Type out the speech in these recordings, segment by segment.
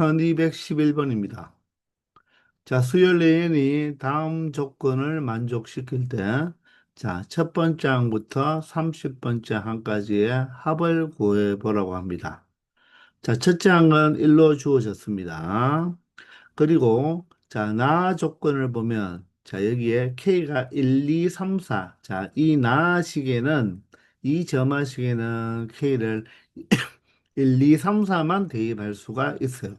1211번입니다. 자, 수열 레인이 다음 조건을 만족시킬 때, 자, 첫 번째 항부터 30번째 항까지의 합을 구해보라고 합니다. 자, 첫째 항은 1로 주어졌습니다. 그리고, 자, 나 조건을 보면, 자, 여기에 K가 1, 2, 3, 4. 자, 이 나식에는, 이 점화식에는 K를 1, 2, 3, 4만 대입할 수가 있어요.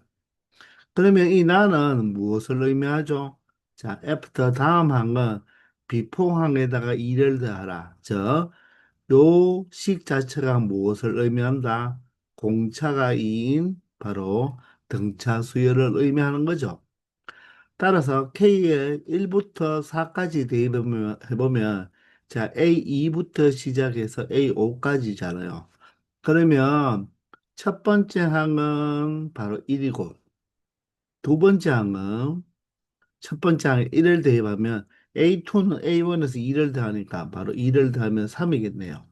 그러면 이 나는 무엇을 의미하죠? 자, 애프터 다음 항은 비포 항에다가 2를 더하라. 즉, 요 식 자체가 무엇을 의미한다? 공차가 2인 바로 등차 수열을 의미하는 거죠. 따라서 K의 1부터 4까지 해보면 자, A2부터 시작해서 A5까지잖아요. 그러면 첫 번째 항은 바로 1이고 두 번째 항은 첫 번째 항에 1을 대입하면 A2는 A1에서 2를 더하니까 바로 2를 더하면 3이겠네요.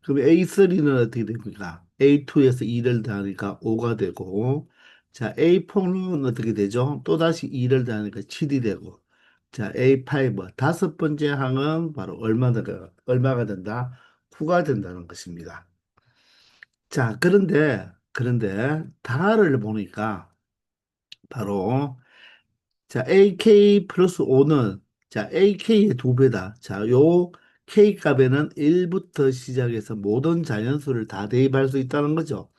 그럼 A3는 어떻게 됩니까? A2에서 2를 더하니까 5가 되고 자 A4는 어떻게 되죠? 또다시 2를 더하니까 7이 되고 자 A5 다섯 번째 항은 바로 얼마가 된다? 9가 된다는 것입니다. 자 그런데 다를 보니까 바로 자, AK 플러스 5는 자, AK의 두 배다. 자, 요 K 값에는 1부터 시작해서 모든 자연수를 다 대입할 수 있다는 거죠.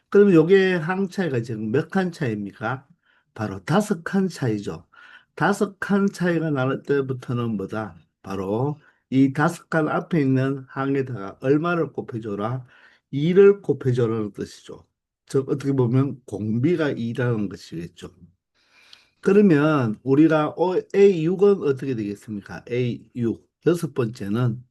그러면 요게 항 차이가 지금 몇 칸 차이입니까? 바로 5칸 차이죠. 5칸 차이가 나는 때부터는 뭐다? 바로 이 5칸 앞에 있는 항에다가 얼마를 곱해줘라? 2를 곱해줘라는 뜻이죠. 즉, 어떻게 보면 공비가 2라는 것이겠죠. 그러면 우리가 A6은 어떻게 되겠습니까? A6 여섯 번째는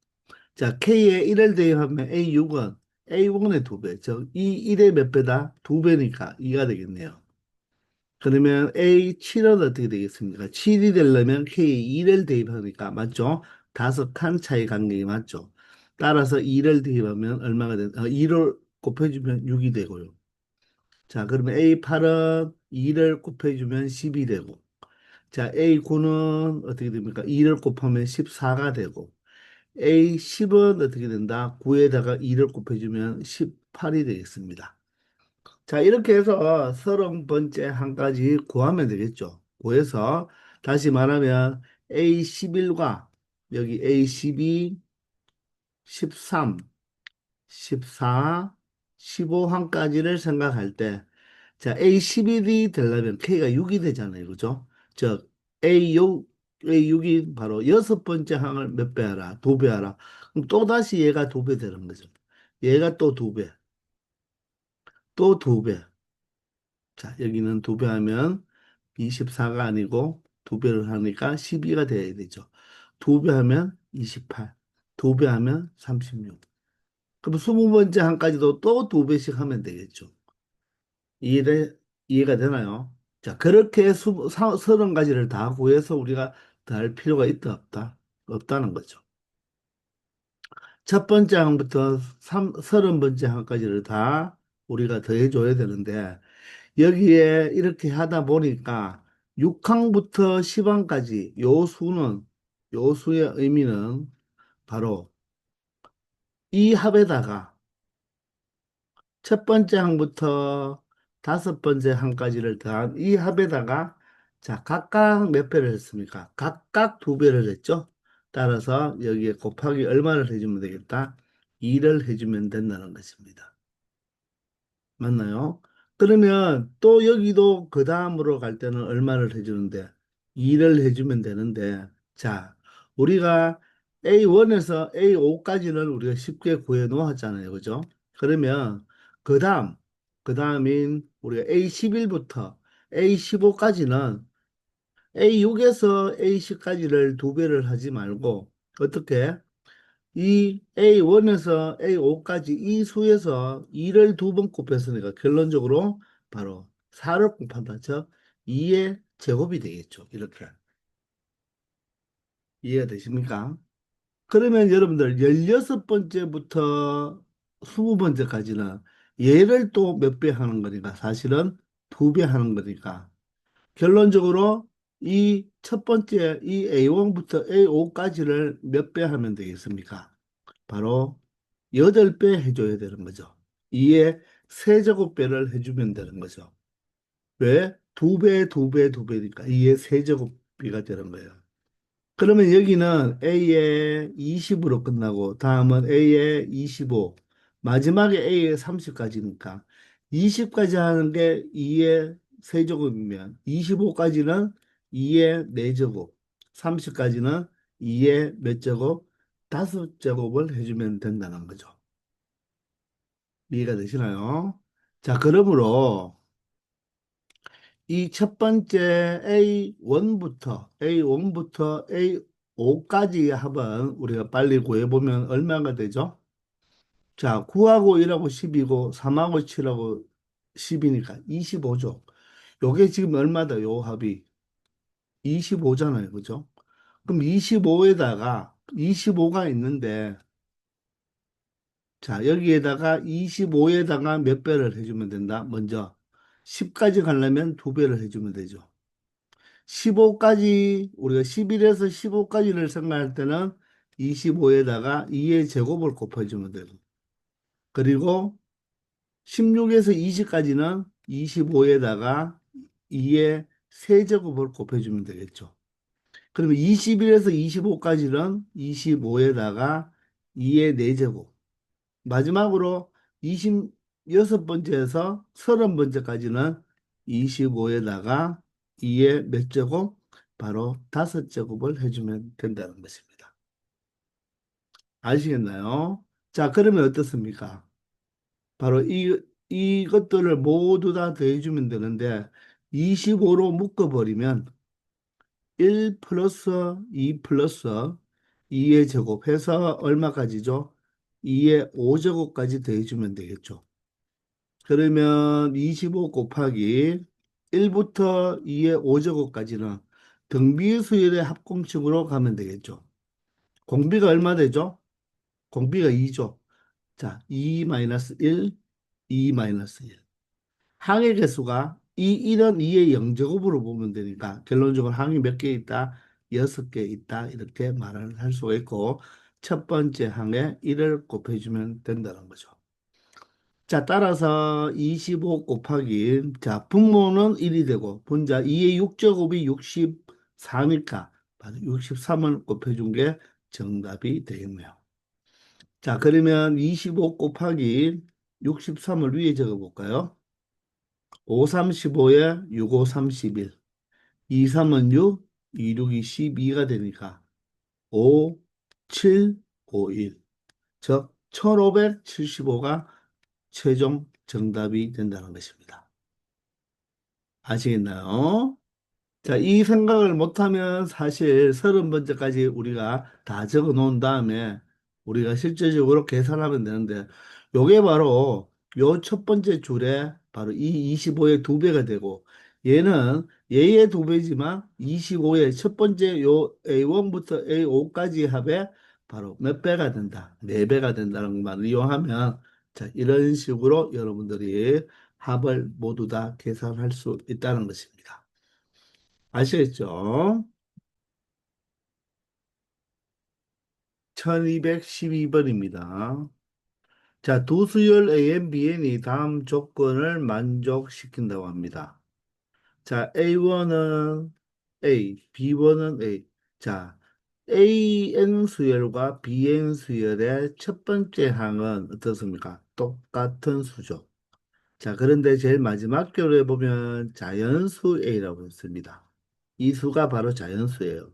자 K에 1을 대입하면 A6은 A1의 두 배, 즉 이 1의 몇 배다? 두 배니까 2가 되겠네요. 그러면 A7은 어떻게 되겠습니까? 7이 되려면 K에 2를 대입하니까 맞죠? 다섯 칸 차이 간격이 맞죠? 따라서 2를 대입하면 얼마가 2를 곱해주면 6이 되고요. 자 그러면 A8은 2를 곱해주면 10이 되고 자, A9는 어떻게 됩니까? 2를 곱하면 14가 되고, A10은 어떻게 된다? 9에다가 2를 곱해주면 18이 되겠습니다. 자, 이렇게 해서 30번째 한까지 구하면 되겠죠. 구해서 다시 말하면 A11과 여기 A12, 13, 14, 15항까지를 생각할 때 자, A11이 되려면 K가 6이 되잖아요. 그죠? 즉, A6이 바로 여섯 번째 항을 몇 배 하라? 두 배 하라. 그럼 또다시 얘가 두 배 되는 거죠. 얘가 또 두 배, 또 두 배. 자, 여기는 두 배 하면 24가 아니고 두 배를 하니까 12가 돼야 되죠. 두 배 하면 28, 두 배 하면 36. 그럼 20번째 항까지도 또 두 배씩 하면 되겠죠. 이해, 이해가 되나요? 자, 그렇게 30가지를 다 구해서 우리가 더 할 필요가 있다, 없다? 없다는 거죠. 첫 번째 항부터 30번째 항까지를 다 우리가 더해줘야 되는데, 여기에 이렇게 하다 보니까 6항부터 10항까지 요 수의 의미는 바로 이 합에다가 첫 번째 항부터 다섯 번째 항까지를 더한 이 합에다가 자 각각 몇 배를 했습니까? 각각 두 배를 했죠. 따라서 여기에 곱하기 얼마를 해주면 되겠다? 2를 해주면 된다는 것입니다. 맞나요? 그러면 또 여기도 그 다음으로 갈 때는 얼마를 해주는데 2를 해주면 되는데 자 우리가 A1에서 A5까지는 우리가 쉽게 구해 놓았잖아요. 그죠? 그러면 그 다음인 우리가 A11부터 A15까지는 A6에서 A10까지를 두 배를 하지 말고 어떻게 이 A1에서 A5까지 이 수에서 2를 두 번 곱했으니까 결론적으로 바로 4를 곱한다. 즉 2의 제곱이 되겠죠. 이렇게 이해가 되십니까? 그러면 여러분들 16번째부터 20번째까지는 얘를 또 몇 배 하는 거니까 사실은 두 배 하는 거니까. 결론적으로 이 첫 번째 이 A1부터 A5까지를 몇 배 하면 되겠습니까? 바로 8배 해줘야 되는 거죠. 이에 세제곱배를 해주면 되는 거죠. 왜? 두 배, 두 배, 두 배니까 이에 세제곱비가 되는 거예요. 그러면 여기는 A에 20으로 끝나고 다음은 A에 25, 마지막에 A에 30까지니까 20까지 하는 게 2의 세제곱이면 25까지는 2의 4제곱, 30까지는 2의 몇 제곱? 5제곱을 해주면 된다는 거죠. 이해가 되시나요? 자, 그러므로 이 첫 번째 A1부터 A5까지 합은 우리가 빨리 구해보면 얼마가 되죠? 자, 9하고 1하고 10이고 3하고 7하고 10이니까 25죠. 요게 지금 얼마다, 요 합이? 25잖아요. 그죠? 그럼 25에다가 25가 있는데, 자, 여기에다가 25에다가 몇 배를 해주면 된다? 먼저 10까지 가려면 두 배를 해주면 되죠. 15까지, 우리가 11에서 15까지를 생각할 때는 25에다가 2의 제곱을 곱해주면 되고, 그리고 16에서 20까지는 25에다가 2의 세제곱을 곱해주면 되겠죠. 그러면 21에서 25까지는 25에다가 2의 4제곱, 마지막으로 26번째에서 30번째까지는 25에다가 2의 몇 제곱? 바로 5제곱을 해주면 된다는 것입니다. 아시겠나요? 자, 그러면 어떻습니까? 바로 이것들을 모두 다 더해주면 되는데 25로 묶어버리면 1 플러스 2 플러스 2의 제곱 해서 얼마까지죠? 2의 5제곱까지 더해주면 되겠죠. 그러면 25 곱하기 1부터 2의 5제곱까지는 등비수열의 합공식으로 가면 되겠죠. 공비가 얼마 되죠? 공비가 2죠. 자, 2 마이너스 1, 2 마이너스 1. 항의 개수가 이 1은 2의 0제곱으로 보면 되니까 결론적으로 항이 몇 개 있다? 6개 있다. 이렇게 말을 할 수가 있고 첫 번째 항에 1을 곱해주면 된다는 거죠. 자, 따라서 25 곱하기, 자, 분모는 1이 되고, 분자 2의 6제곱이 63이니까, 바로 63을 곱해준 게 정답이 되겠네요. 자, 그러면 25 곱하기 63을 위에 적어볼까요? 5, 35에 6, 5, 31. 2, 3은 6, 2, 6이 12가 되니까, 5, 7, 5, 1. 즉, 1575가 최종 정답이 된다는 것입니다. 아시겠나요? 자, 이 생각을 못하면 사실 30번째까지 우리가 다 적어 놓은 다음에 우리가 실제적으로 계산하면 되는데 요게 바로 요 첫 번째 줄에 바로 이 25의 두 배가 되고 얘는 얘의 두 배지만 25의 첫 번째 요 A1부터 A5까지 합에 바로 몇 배가 된다? 네 배가 된다는 말을 이용하면 자, 이런 식으로 여러분들이 합을 모두 다 계산할 수 있다는 것입니다. 아시겠죠? 1212번입니다. 자, 두 수열 A, Bn이 다음 조건을 만족시킨다고 합니다. 자, A1은 A, B1은 A. 자, AN 수열과 BN 수열의 첫 번째 항은 어떻습니까? 똑같은 수죠. 자, 그런데 제일 마지막 교로에 보면 자연수 A라고 했습니다. 이 수가 바로 자연수예요.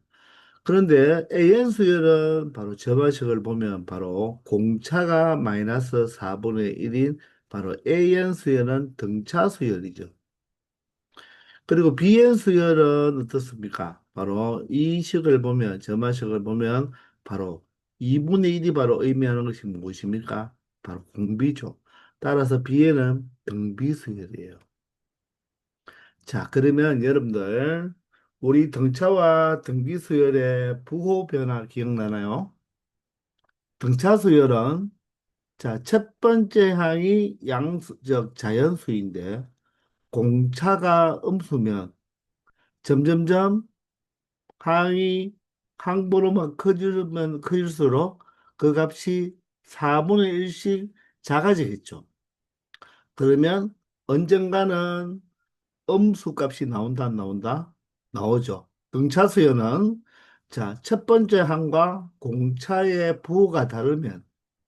그런데 AN 수열은 바로 저 방식을 보면 바로 공차가 마이너스 4분의 1인 바로 AN 수열은 등차 수열이죠. 그리고 BN 수열은 어떻습니까? 바로 이 식을 보면, 점화식을 보면 바로 2분의 1이 바로 의미하는 것이 무엇입니까? 바로 공비죠. 따라서 BN은 등비수열이에요. 자, 그러면 여러분들, 우리 등차와 등비수열의 부호 변화 기억나나요? 등차수열은, 자, 첫 번째 항이 양수, 즉 자연수인데, 공차가 음수면 점점점 항이 항번호만 커지면 커질수록 그 값이 4분의 1씩 작아지겠죠. 그러면 언젠가는 음수 값이 나온다, 안 나온다? 나오죠. 등차수열은 자, 첫 번째 항과 공차의 부호가 다르면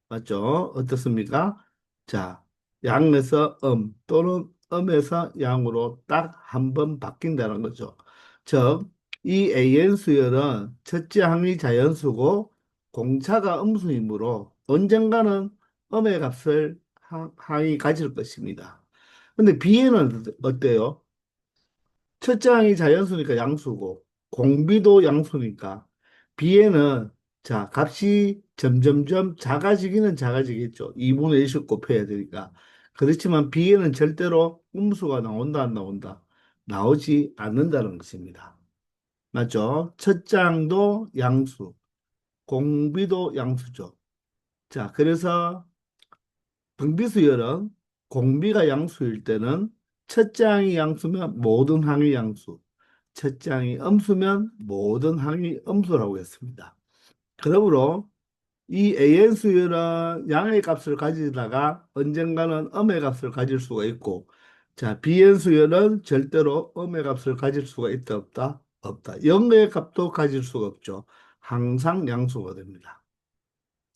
맞죠? 어떻습니까? 자, 양에서 또는 음에서 양으로 딱 한 번 바뀐다는 거죠. 즉, 이 AN 수열은 첫째 항이 자연수고 공차가 음수이므로 언젠가는 음의 값을 항이 가질 것입니다. 근데 B에는 어때요? 첫째 항이 자연수니까 양수고 공비도 양수니까 B에는 자 값이 점점점 작아지기는 작아지겠죠. 2분의 1씩 곱해야 되니까. 그렇지만 B에는 절대로 음수가 나온다 안 나온다? 나오지 않는다는 것입니다. 맞죠? 첫 장도 양수, 공비도 양수죠. 자, 그래서 등비수열은 공비가 양수일 때는 첫 장이 양수면 모든 항이 양수, 첫 장이 음수면 모든 항이 음수라고 했습니다. 그러므로 이 AN 수열은 양의 값을 가지다가 언젠가는 음의 값을 가질 수가 있고, 자, BN 수열은 절대로 음의 값을 가질 수가 있다, 없다? 없다. 0의 값도 가질 수가 없죠. 항상 양수가 됩니다.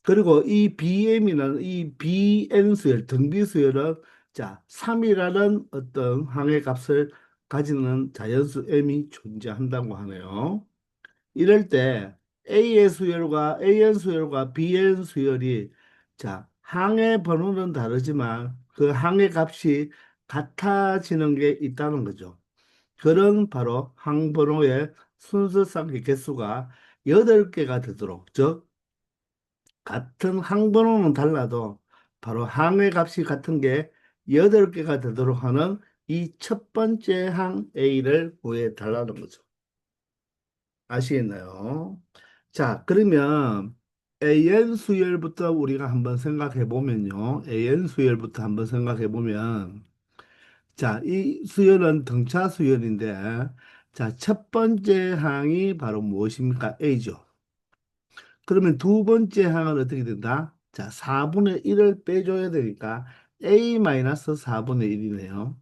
그리고 이 BM이라는 이 BN 수열, 등비 수열은 자, 3이라는 어떤 항의 값을 가지는 자연수 M이 존재한다고 하네요. 이럴 때 A의 수열과 AN 수열과 BN 수열이 자, 항의 번호는 다르지만 그 항의 값이 같아지는 게 있다는 거죠. 그런 바로 항번호의 순서상의 개수가 8개가 되도록 즉 같은 항번호는 달라도 바로 항의 값이 같은 게 8개가 되도록 하는 이 첫 번째 항 A를 구해 달라는 거죠. 아시겠나요? 자, 그러면 AN 수열부터 우리가 한번 생각해 보면요. AN 수열부터 한번 생각해 보면 자, 이 수열은 등차 수열인데 자, 첫 번째 항이 바로 무엇입니까? A죠. 그러면 두 번째 항은 어떻게 된다? 자, 4분의 1을 빼줘야 되니까 A-4분의 1이네요.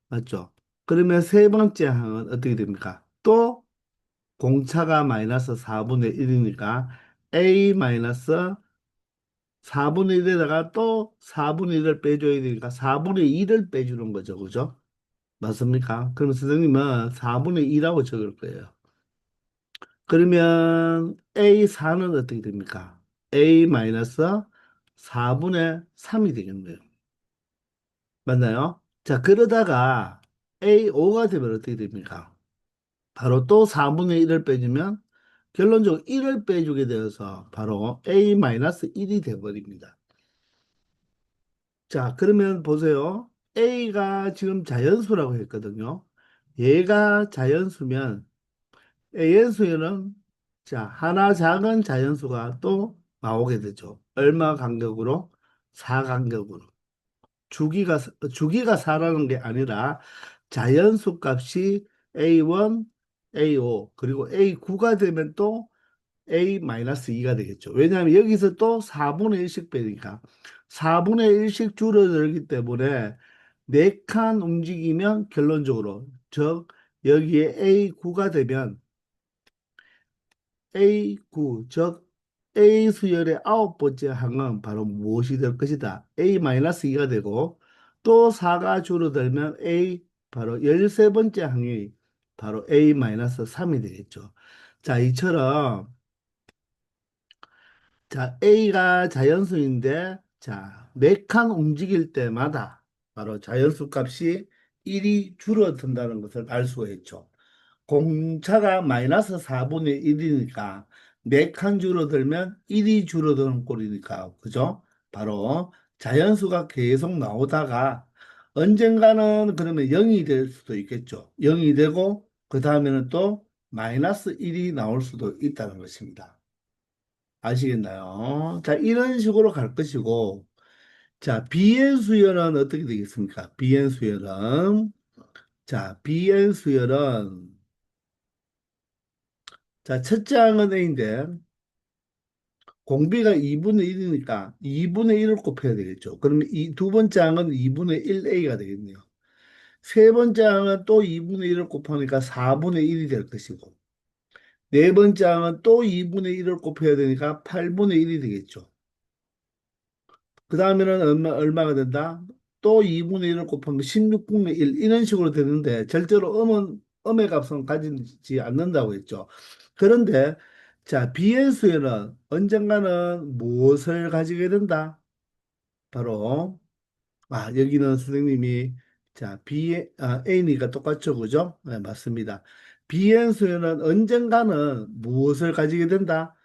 맞죠? 그러면 세 번째 항은 어떻게 됩니까? 또 공차가 마이너스 4분의 1이니까 A-4분의 1에다가 또 4분의 1을 빼줘야 되니까 4분의 2를 빼주는 거죠. 그죠? 맞습니까? 그러면 선생님은 4분의 2라고 적을 거예요. 그러면 A4는 어떻게 됩니까? A-4분의 3이 되겠네요. 맞나요? 자, 그러다가 A5가 되면 어떻게 됩니까? 바로 또 4분의 1을 빼주면 결론적으로 1을 빼주게 되어서 바로 A-1이 되어버립니다. 자, 그러면 보세요. A가 지금 자연수라고 했거든요. 얘가 자연수면 A연수에는 자, 하나 작은 자연수가 또 나오게 되죠. 얼마 간격으로? 4 간격으로. 주기가 4라는 게 아니라 자연수 값이 A1, A5, 그리고 A9가 되면 또 A-2가 되겠죠. 왜냐하면 여기서 또 4분의 1씩 빼니까 4분의 1씩 줄어들기 때문에 4칸 움직이면 결론적으로 즉 여기에 A9가 되면 A9, 즉 A 수열의 아홉 번째 항은 바로 무엇이 될 것이다. A-2가 되고 또 4가 줄어들면 A 바로 13번째 항이 바로 A-3이 되겠죠. 자, 이처럼 자, A가 자연수인데 자, 4칸 움직일 때마다 바로 자연수 값이 1이 줄어든다는 것을 알 수가 있죠. 공차가 마이너스 4분의 1이니까 4칸 줄어들면 1이 줄어드는 꼴이니까 그죠? 바로 자연수가 계속 나오다가 언젠가는 그러면 0이 될 수도 있겠죠. 0이 되고 그 다음에는 또 마이너스 1이 나올 수도 있다는 것입니다. 아시겠나요? 자, 이런 식으로 갈 것이고 자, 비엔 수열은 어떻게 되겠습니까? 비엔 수열은, 자, 비엔 수열은, 자, 첫째 항은 A인데, 공비가 2분의 1이니까 2분의 1을 곱해야 되겠죠. 그러면 이 두 번째 항은 2분의 1A가 되겠네요. 세 번째 항은 또 2분의 1을 곱하니까 4분의 1이 될 것이고, 네 번째 항은 또 2분의 1을 곱해야 되니까 8분의 1이 되겠죠. 그 다음에는 얼마가 된다? 또 2분의 1을 곱하면 16분의 1 이런 식으로 되는데 절대로 음의 값은 가지지 않는다고 했죠. 그런데 자, 비엔수에는 언젠가는 무엇을 가지게 된다? 바로 여기는 선생님이 자, A니까 똑같죠, 그죠? 네, 맞습니다. 비엔수에는 언젠가는 무엇을 가지게 된다?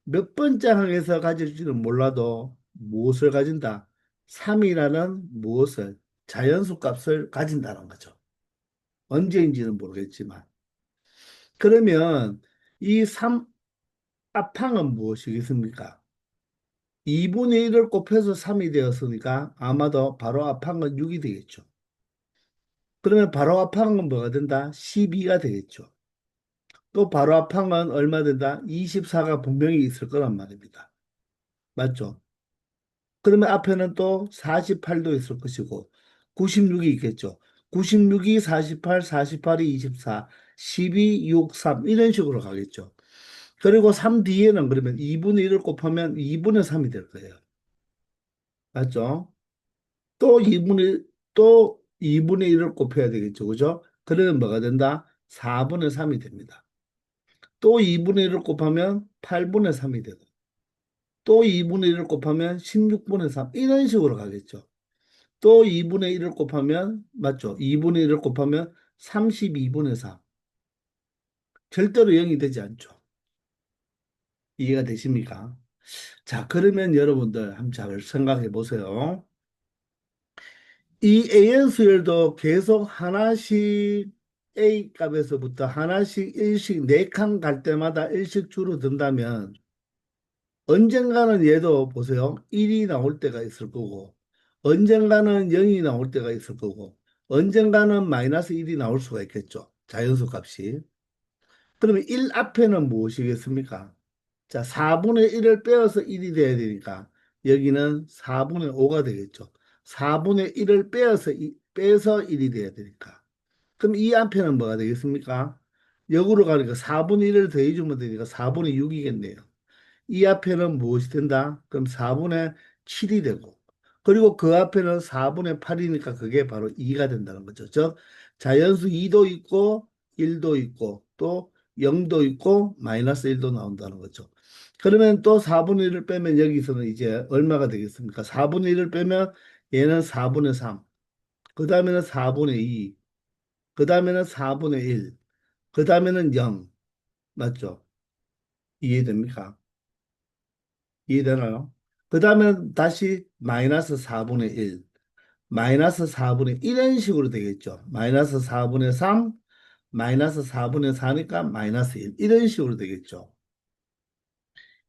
몇 번째 항에서 가질지는 몰라도 무엇을 가진다? 3이라는 무엇을 자연수 값을 가진다는 거죠. 언제인지는 모르겠지만. 그러면 이 3 앞항은 무엇이겠습니까? 2분의 1을 곱해서 3이 되었으니까 아마도 바로 앞항은 6이 되겠죠. 그러면 바로 앞항은 뭐가 된다? 12가 되겠죠. 또 바로 앞항은 얼마 된다? 24가 분명히 있을 거란 말입니다. 맞죠? 그러면 앞에는 또 48도 있을 것이고 96이 있겠죠. 96이 48, 48이 24, 12, 6, 3 이런 식으로 가겠죠. 그리고 3 뒤에는 그러면 2분의 1을 곱하면 2분의 3이 될 거예요. 맞죠? 또 2분의 1을 곱해야 되겠죠. 그죠? 그러면 뭐가 된다? 4분의 3이 됩니다. 또 2분의 1을 곱하면 8분의 3이 되고 또 2분의 1을 곱하면 16분의 3 이런 식으로 가겠죠. 또 2분의 1을 곱하면, 맞죠? 2분의 1을 곱하면 32분의 4. 절대로 0이 되지 않죠. 이해가 되십니까? 자, 그러면 여러분들 한번 잘 생각해 보세요. 이 AN 수열도 계속 하나씩 A 값에서부터 하나씩 일씩 4칸 갈 때마다 일씩 줄어든다면 언젠가는 얘도 보세요. 1이 나올 때가 있을 거고 언젠가는 0이 나올 때가 있을 거고 언젠가는 마이너스 1이 나올 수가 있겠죠. 자연수 값이. 그러면 1 앞에는 무엇이겠습니까? 자, 4분의 1을 빼어서 1이 돼야 되니까 여기는 4분의 5가 되겠죠. 4분의 1을 빼서 1이 돼야 되니까. 그럼 이 앞에는 뭐가 되겠습니까? 역으로 가니까 4분의 1을 더해주면 되니까 4분의 6이겠네요. 이 앞에는 무엇이 된다? 그럼 4분의 7이 되고, 그리고 그 앞에는 4분의 8이니까 그게 바로 2가 된다는 거죠. 즉, 자연수 2도 있고, 1도 있고, 또 0도 있고, 마이너스 1도 나온다는 거죠. 그러면 또 4분의 1을 빼면 여기서는 이제 얼마가 되겠습니까? 4분의 1을 빼면 얘는 4분의 3, 그 다음에는 4분의 2, 그 다음에는 4분의 1, 그 다음에는 0. 맞죠? 이해됩니까? 이해되나요? 그 다음에 다시 마이너스 4분의 1, 마이너스 4분의 이런 식으로 되겠죠. 마이너스 4분의 3, 마이너스 4분의 4니까 마이너스 1 이런 식으로 되겠죠.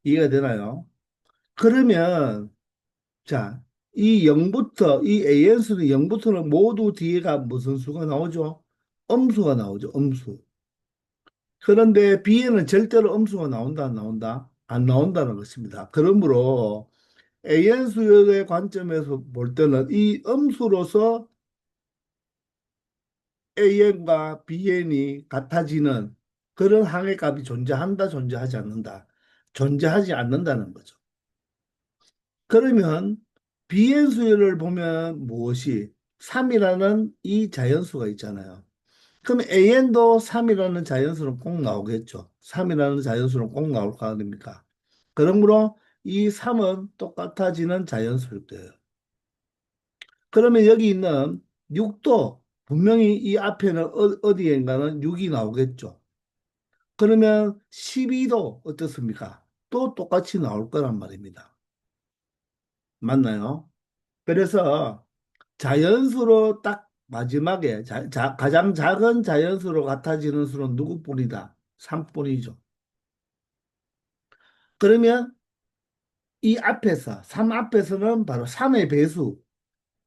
이해가 되나요? 그러면 자, 이 AN수는 0부터는 모두 뒤에가 무슨 수가 나오죠? 음수가 나오죠. 음수. 그런데 B에는 절대로 음수가 나온다, 안 나온다? 안 나온다는 것입니다. 그러므로 AN 수열의 관점에서 볼 때는 이 음수로서 AN과 BN이 같아지는 그런 항해값이 존재한다, 존재하지 않는다. 존재하지 않는다는 거죠. 그러면 BN 수열을 보면 무엇이 3이라는 이 자연수가 있잖아요. 그럼 AN도 3이라는 자연수는 꼭 나오겠죠. 3이라는 자연수는 꼭 나올 거 아닙니까? 그러므로 이 3은 똑같아지는 자연수일 거예요. 그러면 여기 있는 6도 분명히 이 앞에는 어디엔가는 6이 나오겠죠. 그러면 12도 어떻습니까? 또 똑같이 나올 거란 말입니다. 맞나요? 그래서 자연수로 딱 마지막에 가장 작은 자연수로 같아지는 수는 누구뿐이다? 3뿐이죠. 그러면 이 앞에서, 3 앞에서는 바로 3의 배수,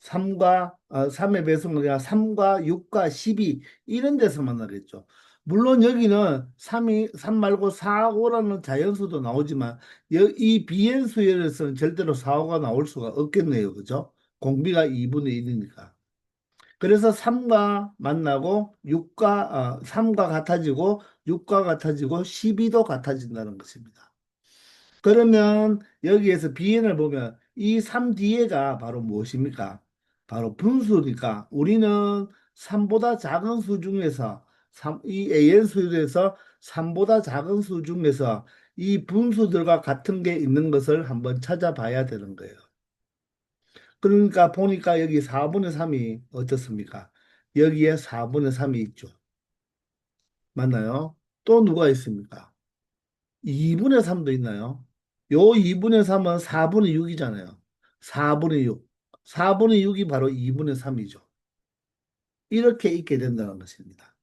3의 배수가 아니라 3과 6과 12 이런 데서 만나겠죠. 물론 여기는 3 말고 4, 5라는 자연수도 나오지만 이 비엔수열에서는 절대로 4, 5가 나올 수가 없겠네요. 그죠? 공비가 2분의 1이니까. 그래서 3과 만나고 3과 같아지고 6과 같아지고 12도 같아진다는 것입니다. 그러면 여기에서 비엔을 보면 이 3 뒤에가 바로 무엇입니까? 바로 분수니까 우리는 3보다 작은 수 중에서 이 AN 수에서 3보다 작은 수 중에서 이 분수들과 같은 게 있는 것을 한번 찾아봐야 되는 거예요. 그러니까 보니까 여기 4분의 3이 어떻습니까? 여기에 4분의 3이 있죠. 맞나요? 또 누가 있습니까? 2분의 3도 있나요? 요 2분의 3은 4분의 6이잖아요. 4분의 6. 4분의 6이 바로 2분의 3이죠. 이렇게 있게 된다는 것입니다.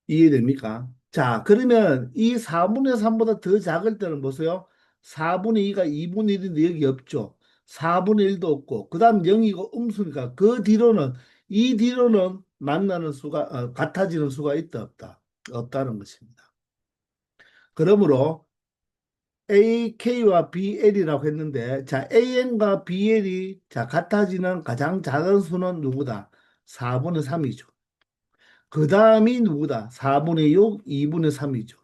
이해됩니까? 자, 그러면 이 4분의 3보다 더 작을 때는 보세요. 4분의 2가 2분의 1인데 여기 없죠. 4분의 1도 없고, 그 다음 0이고 음수니까 그 뒤로는, 이 뒤로는 만나는 수가, 같아지는 수가 있다, 없다? 없다는 것입니다. 그러므로 AK와 BL이라고 했는데, 자, AN과 BL이 자, 같아지는 가장 작은 수는 누구다? 4분의 3이죠. 그 다음이 누구다? 4분의 6, 2분의 3이죠.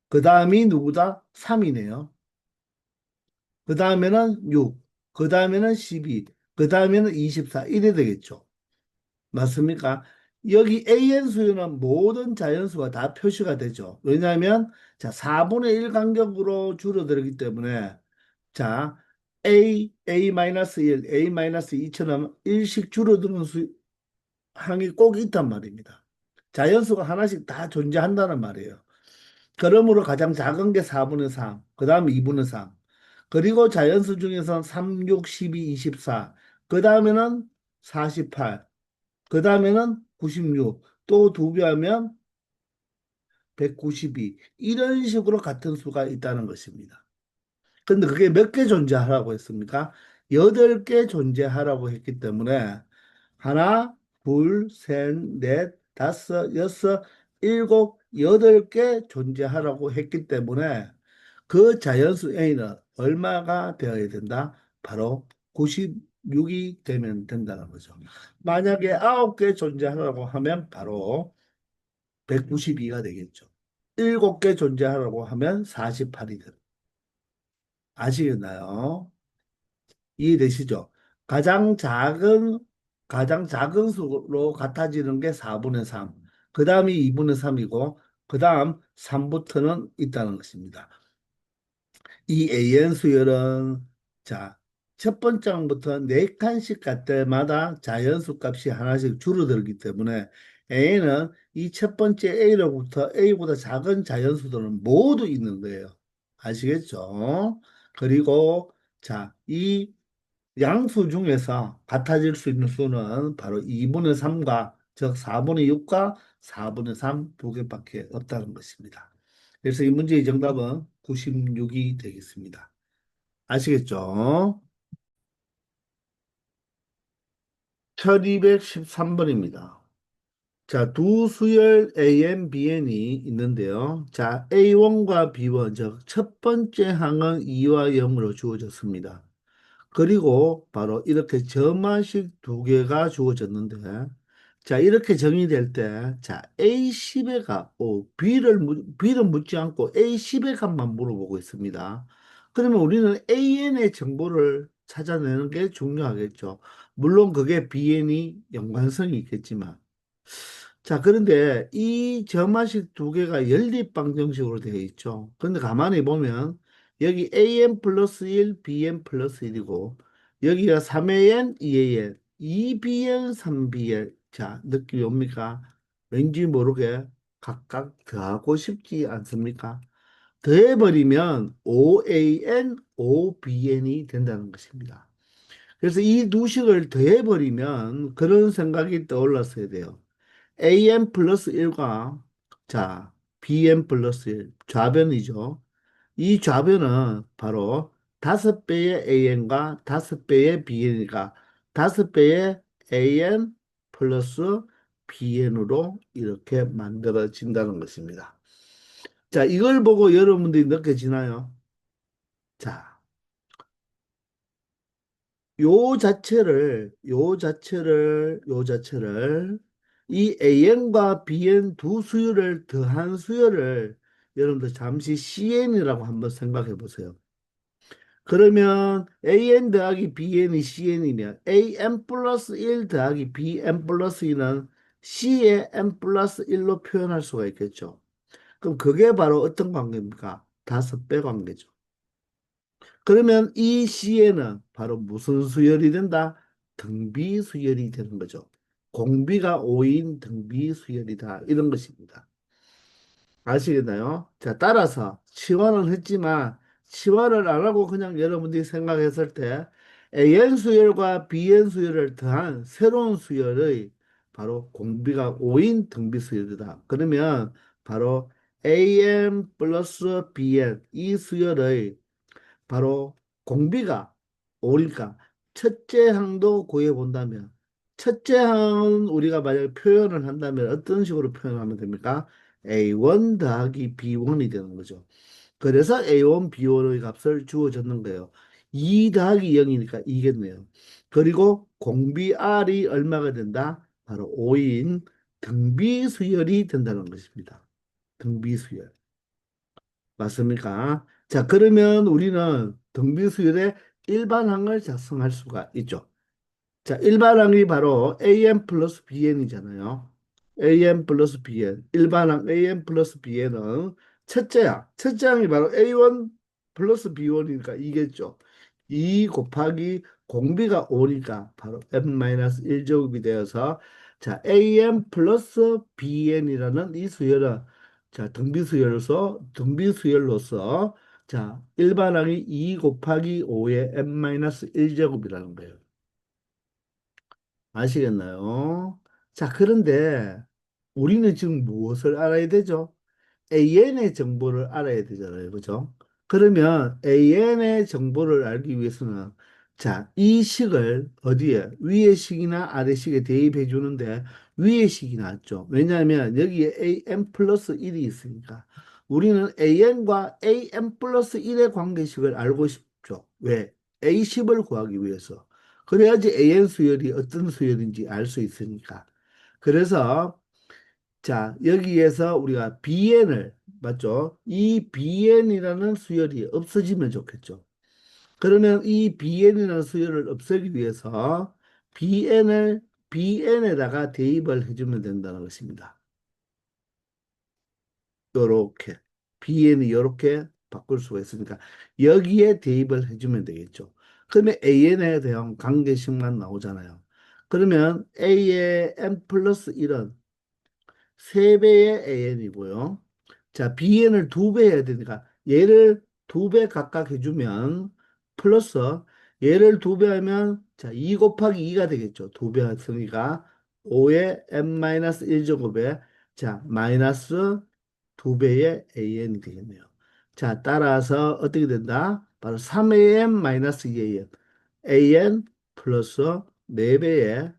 그 다음이 누구다? 3이네요. 그 다음에는 6, 그 다음에는 12, 그 다음에는 24, 이래 되겠죠. 맞습니까? 여기 AN 수요는 모든 자연수가 다 표시가 되죠. 왜냐하면 자, 4분의 1 간격으로 줄어들기 때문에 자, A-1, A-2처럼 일씩 줄어드는 항이 꼭 있단 말입니다. 자연수가 하나씩 다 존재한다는 말이에요. 그러므로 가장 작은 게 4분의 3, 그 다음 2분의 3, 그리고 자연수 중에서는 3, 6, 12, 24, 그 다음에는 48, 그 다음에는 96, 또 두 배 하면 192, 이런 식으로 같은 수가 있다는 것입니다. 근데 그게 몇 개 존재하라고 했습니까? 8개 존재하라고 했기 때문에 하나, 둘, 셋, 넷, 다섯, 여섯, 일곱, 8개 존재하라고 했기 때문에 그 자연수 A는 얼마가 되어야 된다? 바로 96이 되면 된다는 거죠. 만약에 9개 존재하라고 하면 바로 192가 되겠죠. 7개 존재하라고 하면 48이 됩니다. 아시겠나요? 이해되시죠? 가장 작은, 가장 작은 수로 같아지는 게 4분의 3. 그 다음이 2분의 3이고, 그 다음 3부터는 있다는 것입니다. 이 AN 수열은, 자, 첫 번째 항부터 네 칸씩 갈 때마다 자연수 값이 하나씩 줄어들기 때문에 A는 이 첫 번째 A로부터 A보다 작은 자연수들은 모두 있는 거예요. 아시겠죠? 그리고, 자, 이 양수 중에서 같아질 수 있는 수는 바로 2분의 3과 즉 4분의 6과 4분의 3 두 개밖에 없다는 것입니다. 그래서 이 문제의 정답은 96이 되겠습니다. 아시겠죠? 1213번입니다. 자, 두 수열 AN, BN이 있는데요. 자, A1과 B1, 즉, 첫 번째 항은 2와 0으로 주어졌습니다. 그리고 바로 이렇게 점화식 두 개가 주어졌는데, 자, 이렇게 정의될 때, 자, A10의 값, B를 묻지 않고 A10의 값만 물어보고 있습니다. 그러면 우리는 AN의 정보를 찾아내는 게 중요하겠죠. 물론 그게 BN이 연관성이 있겠지만. 자, 그런데 이 점화식 두 개가 연립방정식으로 되어 있죠. 그런데 가만히 보면 여기 AN 플러스 1, BN 플러스 1이고 여기가 3AN, 2AN, 2BN, 3BN. 자, 느낌이 옵니까? 왠지 모르게 각각 더하고 싶지 않습니까? 더해버리면 OAN, OBN이 된다는 것입니다. 그래서 이 두 식을 더해버리면 그런 생각이 떠올랐어야 돼요. AM 플러스 1과 자, BM 플러스 1 좌변이죠. 이 좌변은 바로 5배의 AN과 5배의 BN이니까 5배의 AN 플러스 BN으로 이렇게 만들어진다는 것입니다. 자, 이걸 보고 여러분들이 느껴지나요? 자, 요 자체를 이 AN과 BN 두 수열을 더한 수열을 여러분들 잠시 CN이라고 한번 생각해 보세요. 그러면 AN 더하기 BN이 CN이면 AN 플러스 1 더하기 BN 플러스 2는 C의 N 플러스 1로 표현할 수가 있겠죠. 그럼 그게 바로 어떤 관계입니까? 5배 관계죠. 그러면 이 C에는 바로 무슨 수열이 된다? 등비 수열이 되는 거죠. 공비가 5인 등비 수열이다. 이런 것입니다. 아시겠나요? 자, 따라서 치환을 했지만 치환을 안 하고 그냥 여러분들이 생각했을 때 AN 수열과 BN 수열을 더한 새로운 수열의 바로 공비가 5인 등비 수열이다. 그러면 바로 AN 플러스 BN 이 수열의 바로 공비가 오니까 첫째 항도 구해 본다면 첫째 항은 우리가 만약에 표현을 한다면 어떤 식으로 표현하면 됩니까? A1 더하기 B1이 되는 거죠. 그래서 A1, B1의 값을 주어졌는 거예요. 2 더하기 0이니까 이겠네요. 그리고 공비 R이 얼마가 된다? 바로 5인 등비수열이 된다는 것입니다. 등비수열. 맞습니까? 자, 그러면 우리는 등비수열의 일반항을 작성할 수가 있죠. 자, 일반항이 바로 AM 플러스 BN이잖아요. AM 플러스 BN. 일반항 AM 플러스 BN은 첫째 항이 바로 A1 플러스 B1이니까 이겠죠. 2 곱하기 공비가 5니까 바로 n-1제곱이 되어서 자, AM 플러스 BN이라는 이 수열은 자, 등비수열로서 자, 일반항이 2 곱하기 5의 n-1제곱이라는 거예요. 아시겠나요? 자, 그런데 우리는 지금 무엇을 알아야 되죠? AN의 정보를 알아야 되잖아요. 그죠? 그러면 AN의 정보를 알기 위해서는 자, 이 식을 어디에? 위의 식이나 아래 식에 대입해 주는데 위의 식이 낫죠. 왜냐하면 여기에 AN 플러스 1이 있으니까 우리는 AN과 AN 플러스 1의 관계식을 알고 싶죠. 왜? A10을 구하기 위해서. 그래야지 AN 수열이 어떤 수열인지 알 수 있으니까. 그래서 자, 여기에서 우리가 BN을 맞죠? 이 BN이라는 수열이 없어지면 좋겠죠. 그러면 이 BN이라는 수열을 없애기 위해서 BN을 BN에다가 대입을 해주면 된다는 것입니다. 요렇게 BN이 요렇게 바꿀 수가 있으니까 여기에 대입을 해주면 되겠죠. 그러면 AN에 대한 관계식만 나오잖아요. 그러면 A의 n 플러스 1은 3배의 AN이고요. 자, BN을 2배 해야 되니까 얘를 2배 각각 해주면 플러스 얘를 2배 하면 자, 2 곱하기 2가 되겠죠. 2배 했으니까 5의 n-1제곱에 자, 마이너스 2배의 AN이 되겠네요. 자, 따라서 어떻게 된다? 바로 3AN 마이너스 2AN AN 플러스 4배의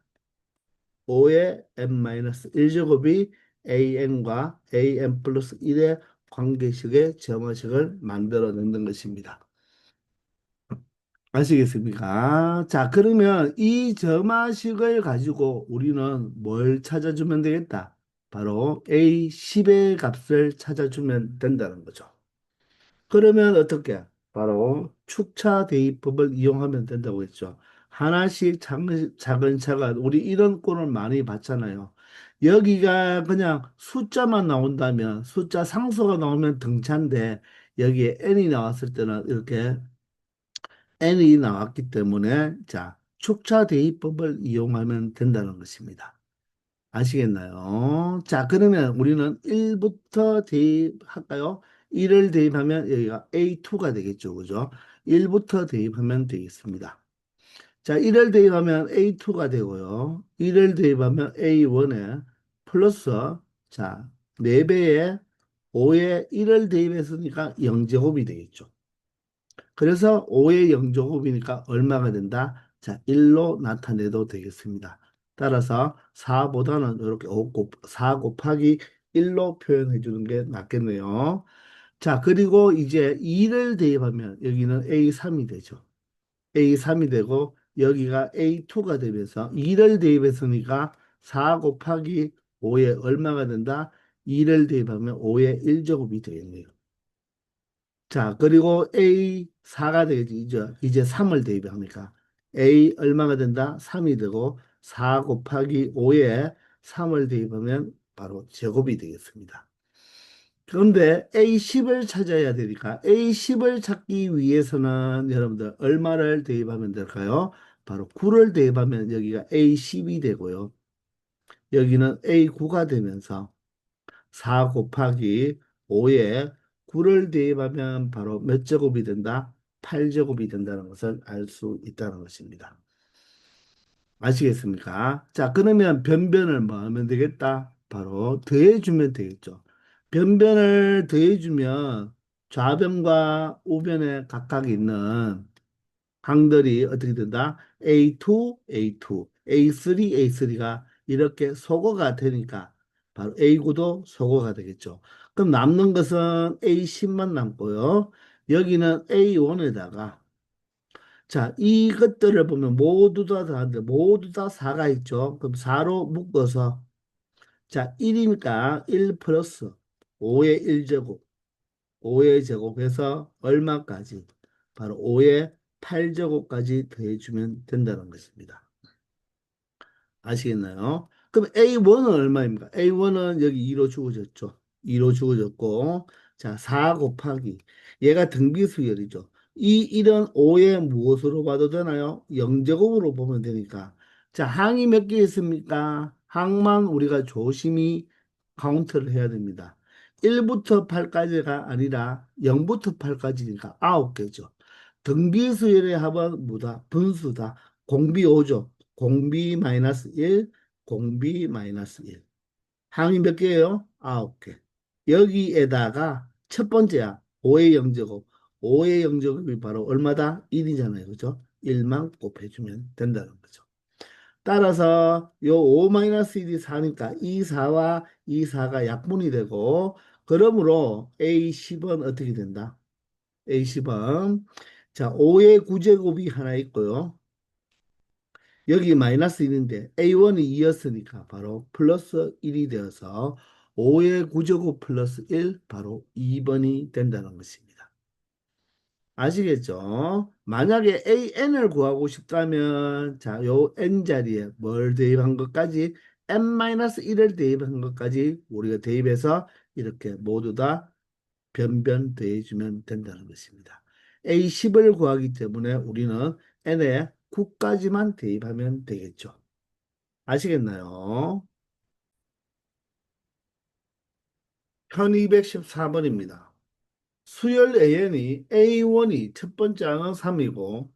5의 n-1제곱이 an과 an 플러스 1의 관계식의 점화식을 만들어내는 것입니다. 아시겠습니까? 자, 그러면 이 점화식을 가지고 우리는 뭘 찾아주면 되겠다? 바로 A10의 값을 찾아주면 된다는 거죠. 그러면 어떻게? 바로 축차 대입법을 이용하면 된다고 했죠. 하나씩 차근 우리 이런 꼴을 많이 봤잖아요. 여기가 그냥 숫자만 나온다면 숫자 상수가 나오면 등차인데 여기에 n이 나왔을 때는 이렇게 n이 나왔기 때문에 자 축차 대입법을 이용하면 된다는 것입니다. 아시겠나요? 자, 그러면 우리는 1부터 대입할까요? 1을 대입하면 여기가 A2가 되겠죠. 그죠? 1부터 대입하면 되겠습니다. 자, 1을 대입하면 A2가 되고요. 1을 대입하면 A1에 플러스 자, 4배의 5에 1을 대입했으니까 0제곱이 되겠죠. 그래서 5의 0제곱이니까 얼마가 된다? 자, 1로 나타내도 되겠습니다. 따라서 4보다는 이렇게 4 곱하기 1로 표현해 주는 게 낫겠네요. 자, 그리고 이제 2를 대입하면 여기는 A3이 되죠. A3이 되고 여기가 A2가 되면서 2를 대입했으니까 4 곱하기 5에 얼마가 된다? 2를 대입하면 5의 1제곱이 되겠네요. 자, 그리고 A4가 되겠지. 이제 3을 대입하니까 A 얼마가 된다? 3이 되고 4 곱하기 5에 3을 대입하면 바로 제곱이 되겠습니다. 그런데 A10을 찾아야 되니까 A10을 찾기 위해서는 여러분들 얼마를 대입하면 될까요? 바로 9를 대입하면 여기가 A10이 되고요. 여기는 A9가 되면서 4 곱하기 5에 9를 대입하면 바로 몇 제곱이 된다? 8제곱이 된다는 것을 알 수 있다는 것입니다. 아시겠습니까? 자, 그러면 변변을 뭐 하면 되겠다? 바로 더해주면 되겠죠. 변변을 더해주면 좌변과 우변에 각각 있는 항들이 어떻게 된다? A2, A2, A3, A3가 이렇게 소거가 되니까 바로 A9도 소거가 되겠죠. 그럼 남는 것은 A10만 남고요. 여기는 A1에다가 자, 이것들을 보면 모두 다 다른데 모두 다 4가 있죠. 그럼 4로 묶어서 자, 1이니까 1 플러스 5의 1제곱 5의 제곱해서 얼마까지? 바로 5의 8제곱까지 더해주면 된다는 것입니다. 아시겠나요? 그럼 A1은 얼마입니까? A1은 여기 2로 주어졌죠. 2로 주어졌고, 자, 4 곱하기. 얘가 등비수열이죠. 이 1은 5의 무엇으로 봐도 되나요? 0제곱으로 보면 되니까. 자, 항이 몇 개 있습니까? 항만 우리가 조심히 카운트를 해야 됩니다. 1부터 8까지가 아니라 0부터 8까지니까 9개죠. 등비수열의 합은 뭐다? 분수다. 공비 5죠. 공비 마이너스 1, 공비 마이너스 1. 항이 몇 개예요? 9개. 여기에다가 첫 번째야. 5의 영제곱. 5의 영제곱이 바로 얼마다? 1이잖아요. 그죠? 1만 곱해주면 된다는 거죠. 따라서 요 5-1이 4니까 이 4와 이 4가 약분이 되고 그러므로 A10은 어떻게 된다? A10은 자 5의 구제곱이 하나 있고요. 여기 마이너스 1인데 A1이 2였으니까 바로 플러스 1이 되어서 5의 구제곱 플러스 1 바로 2번이 된다는 것입니다. 아시겠죠? 만약에 AN을 구하고 싶다면 자, 요 N 자리에 뭘 대입한 것까지 N-1을 대입한 것까지 우리가 대입해서 이렇게 모두 다 변변 더해주면 된다는 것입니다. A10을 구하기 때문에 우리는 N에 9까지만 대입하면 되겠죠. 아시겠나요? 편 214번입니다. 수열 AN이 A1이 첫 번째 항은 3이고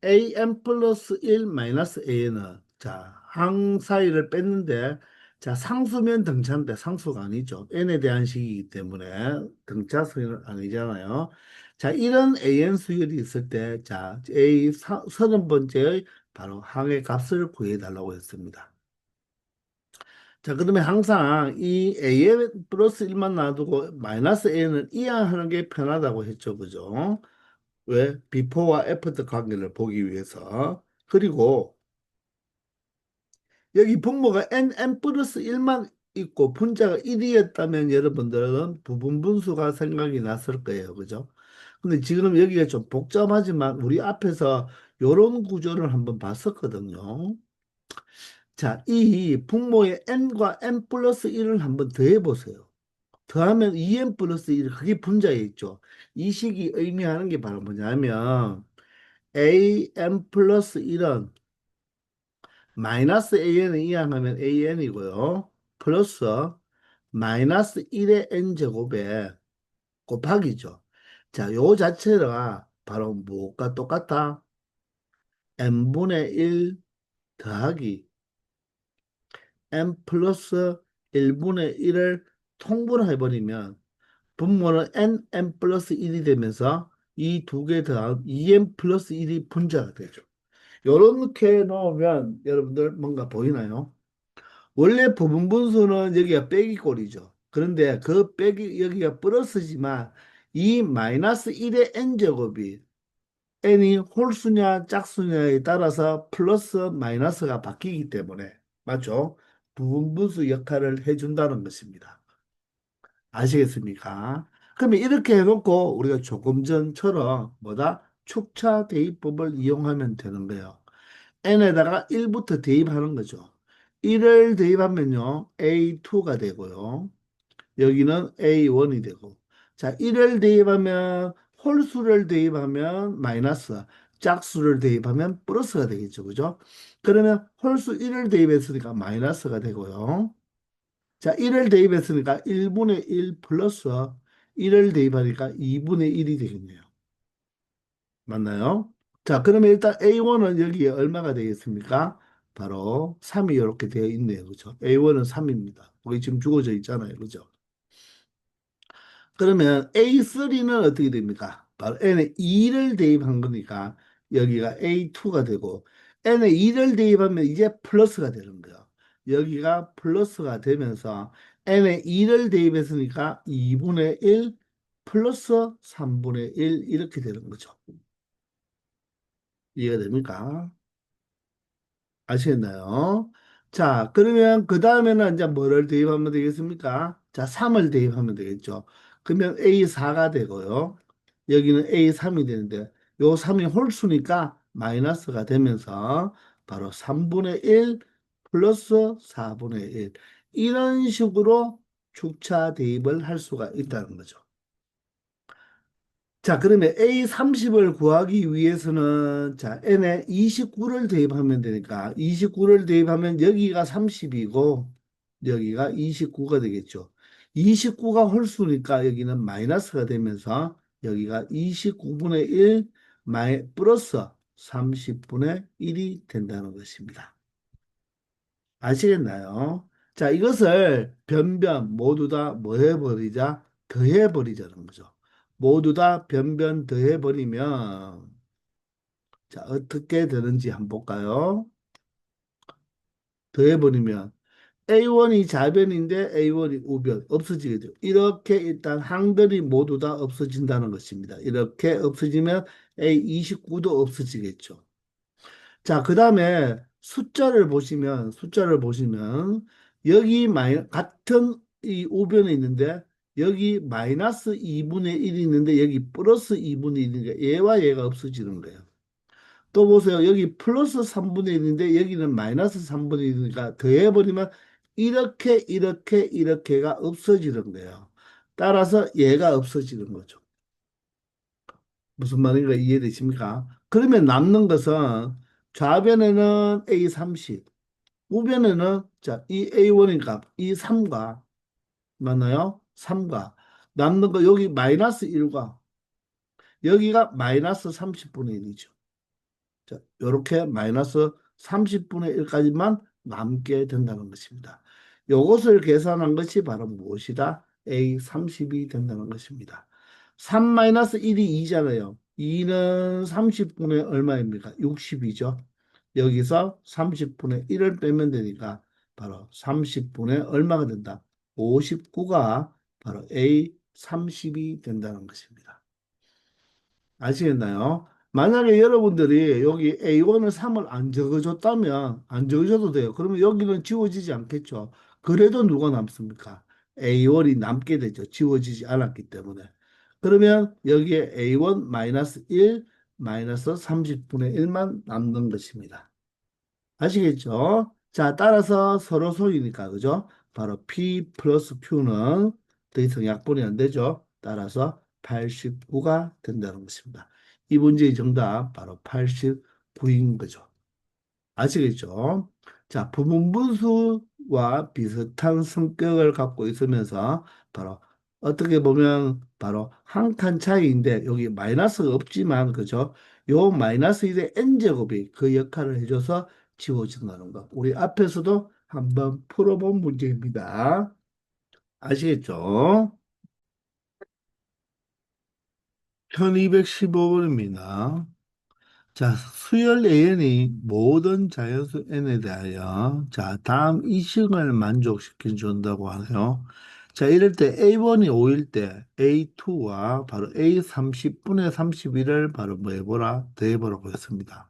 AN 플러스 1 마이너스 AN은 자, 항 사이를 뺐는데 자, 상수면 등차인데 상수가 아니죠. N에 대한 식이기 때문에 등차 수열은 아니잖아요. 자, 이런 AN 수열이 있을 때 자, A 30번째의 바로 항의 값을 구해달라고 했습니다. 자, 그러면 항상 이 A에 플러스 1만 놔두고 마이너스 A는 이항하는 게 편하다고 했죠. 그죠? 왜? 비포와 애프터 관계를 보기 위해서. 그리고 여기 분모가 n 플러스 1만 있고 분자가 1이었다면 여러분들은 부분분수가 생각이 났을 거예요. 그죠? 근데 지금 여기가 좀 복잡하지만 우리 앞에서 이런 구조를 한번 봤었거든요. 자, 이 분모의 n과 n 플러스 1을 한번 더해 보세요. 더하면 2n 플러스 1, 그게 분자에 있죠. 이 식이 의미하는 게 바로 뭐냐면 an 플러스 1은 마이너스 an을 이항하면 an이고요. 플러스 마이너스 1의 n제곱에 곱하기죠. 자, 요 자체가 바로 뭐가 똑같다? n분의 1 더하기 n 플러스 1분의 1을 통분해버리면 분모는 n 플러스 1이 되면서 이 두 개 더하면 2n 플러스 1이 분자가 되죠. 요렇게 놓으면 여러분들 뭔가 보이나요? 원래 부분분수는 여기가 빼기 꼴이죠. 그런데 그 빼기 여기가 플러스지만 이 마이너스 1의 n제곱이 n이 홀수냐 짝수냐에 따라서 플러스 마이너스가 바뀌기 때문에 맞죠? 부분분수 역할을 해준다는 것입니다. 아시겠습니까? 그러면 이렇게 해놓고 우리가 조금 전처럼 뭐다? 축차 대입법을 이용하면 되는 거예요. n에다가 1부터 대입하는 거죠. 1을 대입하면요 A2가 되고요. 여기는 A1이 되고, 자, 1을 대입하면 홀수를 대입하면 마이너스, 짝수를 대입하면 플러스가 되겠죠. 그죠? 그러면 홀수 1을 대입했으니까 마이너스가 되고요. 자, 1을 대입했으니까 1분의 1 플러스 1을 대입하니까 2분의 1이 되겠네요. 맞나요? 자, 그러면 일단 A1은 여기에 얼마가 되겠습니까? 바로 3이 이렇게 되어 있네요. 그죠? A1은 3입니다. 거기 지금 주어져 있잖아요. 그죠? 그러면 A3는 어떻게 됩니까? 바로 n에 2를 대입한 거니까 여기가 A2가 되고 n에 2를 대입하면 이제 플러스가 되는 거예요. 여기가 플러스가 되면서 n에 2를 대입했으니까 2분의 1 플러스 3분의 1 이렇게 되는 거죠. 이해가 됩니까? 아시겠나요? 자, 그러면 그 다음에는 이제 뭐를 대입하면 되겠습니까? 자, 3을 대입하면 되겠죠. 그러면 A4가 되고요. 여기는 A3이 되는데, 요 3이 홀수니까 마이너스가 되면서 바로 3분의 1 플러스 4분의 1. 이런 식으로 축차 대입을 할 수가 있다는 거죠. 자, 그러면 A30을 구하기 위해서는 자, n에 29를 대입하면 되니까 29를 대입하면 여기가 30이고 여기가 29가 되겠죠. 29가 홀수니까 여기는 마이너스가 되면서 여기가 29분의 1 플러스 30분의 1이 된다는 것입니다. 아시겠나요? 자, 이것을 변변 모두 다 뭐 해버리자? 더해버리자는 거죠. 모두 다 변변 더해버리면 자, 어떻게 되는지 한번 볼까요? 더해버리면 A1이 좌변인데 A1이 우변 없어지겠죠. 이렇게 일단 항들이 모두 다 없어진다는 것입니다. 이렇게 없어지면 A29도 없어지겠죠. 자, 그 다음에 숫자를 보시면, 여기 같은 이 우변에 있는데, 여기 마이너스 2분의 1이 있는데, 여기 플러스 2분의 1이니까 얘와 얘가 없어지는 거예요. 또 보세요. 여기 플러스 3분의 1인데, 여기는 마이너스 3분의 1이니까 더해버리면, 이렇게가 없어지는 거예요. 따라서 얘가 없어지는 거죠. 무슨 말인가 이해되십니까? 그러면 남는 것은 좌변에는 A30, 우변에는 자, 이 A1인 값, 이 3과 맞나요? 3과 남는 거 여기 마이너스 1과 여기가 마이너스 30분의 1이죠. 자, 요렇게 마이너스 30분의 1까지만 남게 된다는 것입니다. 요것을 계산한 것이 바로 무엇이다? A30이 된다는 것입니다. 3-1이 2잖아요. 2는 30분의 얼마입니까? 60이죠. 여기서 30분의 1을 빼면 되니까 바로 30분의 얼마가 된다? 59가 바로 A30이 된다는 것입니다. 아시겠나요? 만약에 여러분들이 여기 A1을 3을 안 적어줬다면 안 적어줘도 돼요. 그러면 여기는 지워지지 않겠죠. 그래도 누가 남습니까? A1이 남게 되죠. 지워지지 않았기 때문에. 그러면 여기에 A1 마이너스 1 마이너스 30분의 1만 남는 것입니다. 아시겠죠? 자, 따라서 서로 소유니까, 그죠? 바로 P 플러스 Q는 더 이상 약분이 안 되죠? 따라서 89가 된다는 것입니다. 이 문제의 정답 바로 89인 거죠. 아시겠죠? 자, 부분분수와 비슷한 성격을 갖고 있으면서 바로 어떻게 보면 바로 한 칸 차이인데 여기 마이너스가 없지만 그죠? 요 마이너스 1의 n제곱이 그 역할을 해줘서 지워진다는 거. 우리 앞에서도 한번 풀어본 문제입니다. 아시겠죠? 1215번입니다. 자, 수열 AN이 모든 자연수 N에 대하여 다음 이식을 만족시켜 준다고 하네요. 자, 이럴 때 A1이 5일 때 A2와 바로 A30분의 31을 바로 뭐 해보라? 더해보라고 했습니다.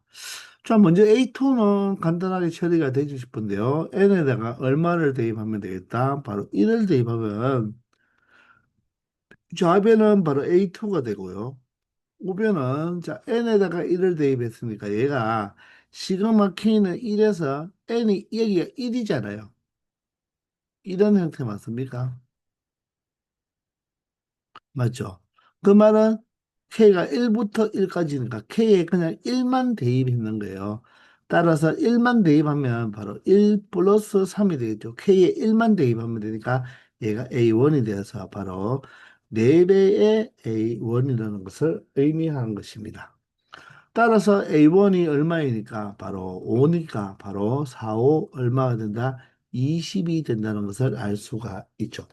자, 먼저 A2는 간단하게 처리가 되지 싶은데요. N에다가 얼마를 대입하면 되겠다? 바로 1을 대입하면 좌변은 바로 A2가 되고요. 우변은 n에다가 1을 대입했으니까 얘가 시그마 k는 1에서 n이 여기가 1이잖아요. 이런 형태 맞습니까? 맞죠? 그 말은 k가 1부터 1까지니까 k에 그냥 1만 대입했는 거예요. 따라서 1만 대입하면 바로 1 플러스 3이 되겠죠. k에 1만 대입하면 되니까 얘가 A1이 되어서 바로 4배의 A1이라는 것을 의미하는 것입니다. 따라서 A1이 얼마이니까 바로 5니까 바로 4, 5 얼마가 된다? 20이 된다는 것을 알 수가 있죠.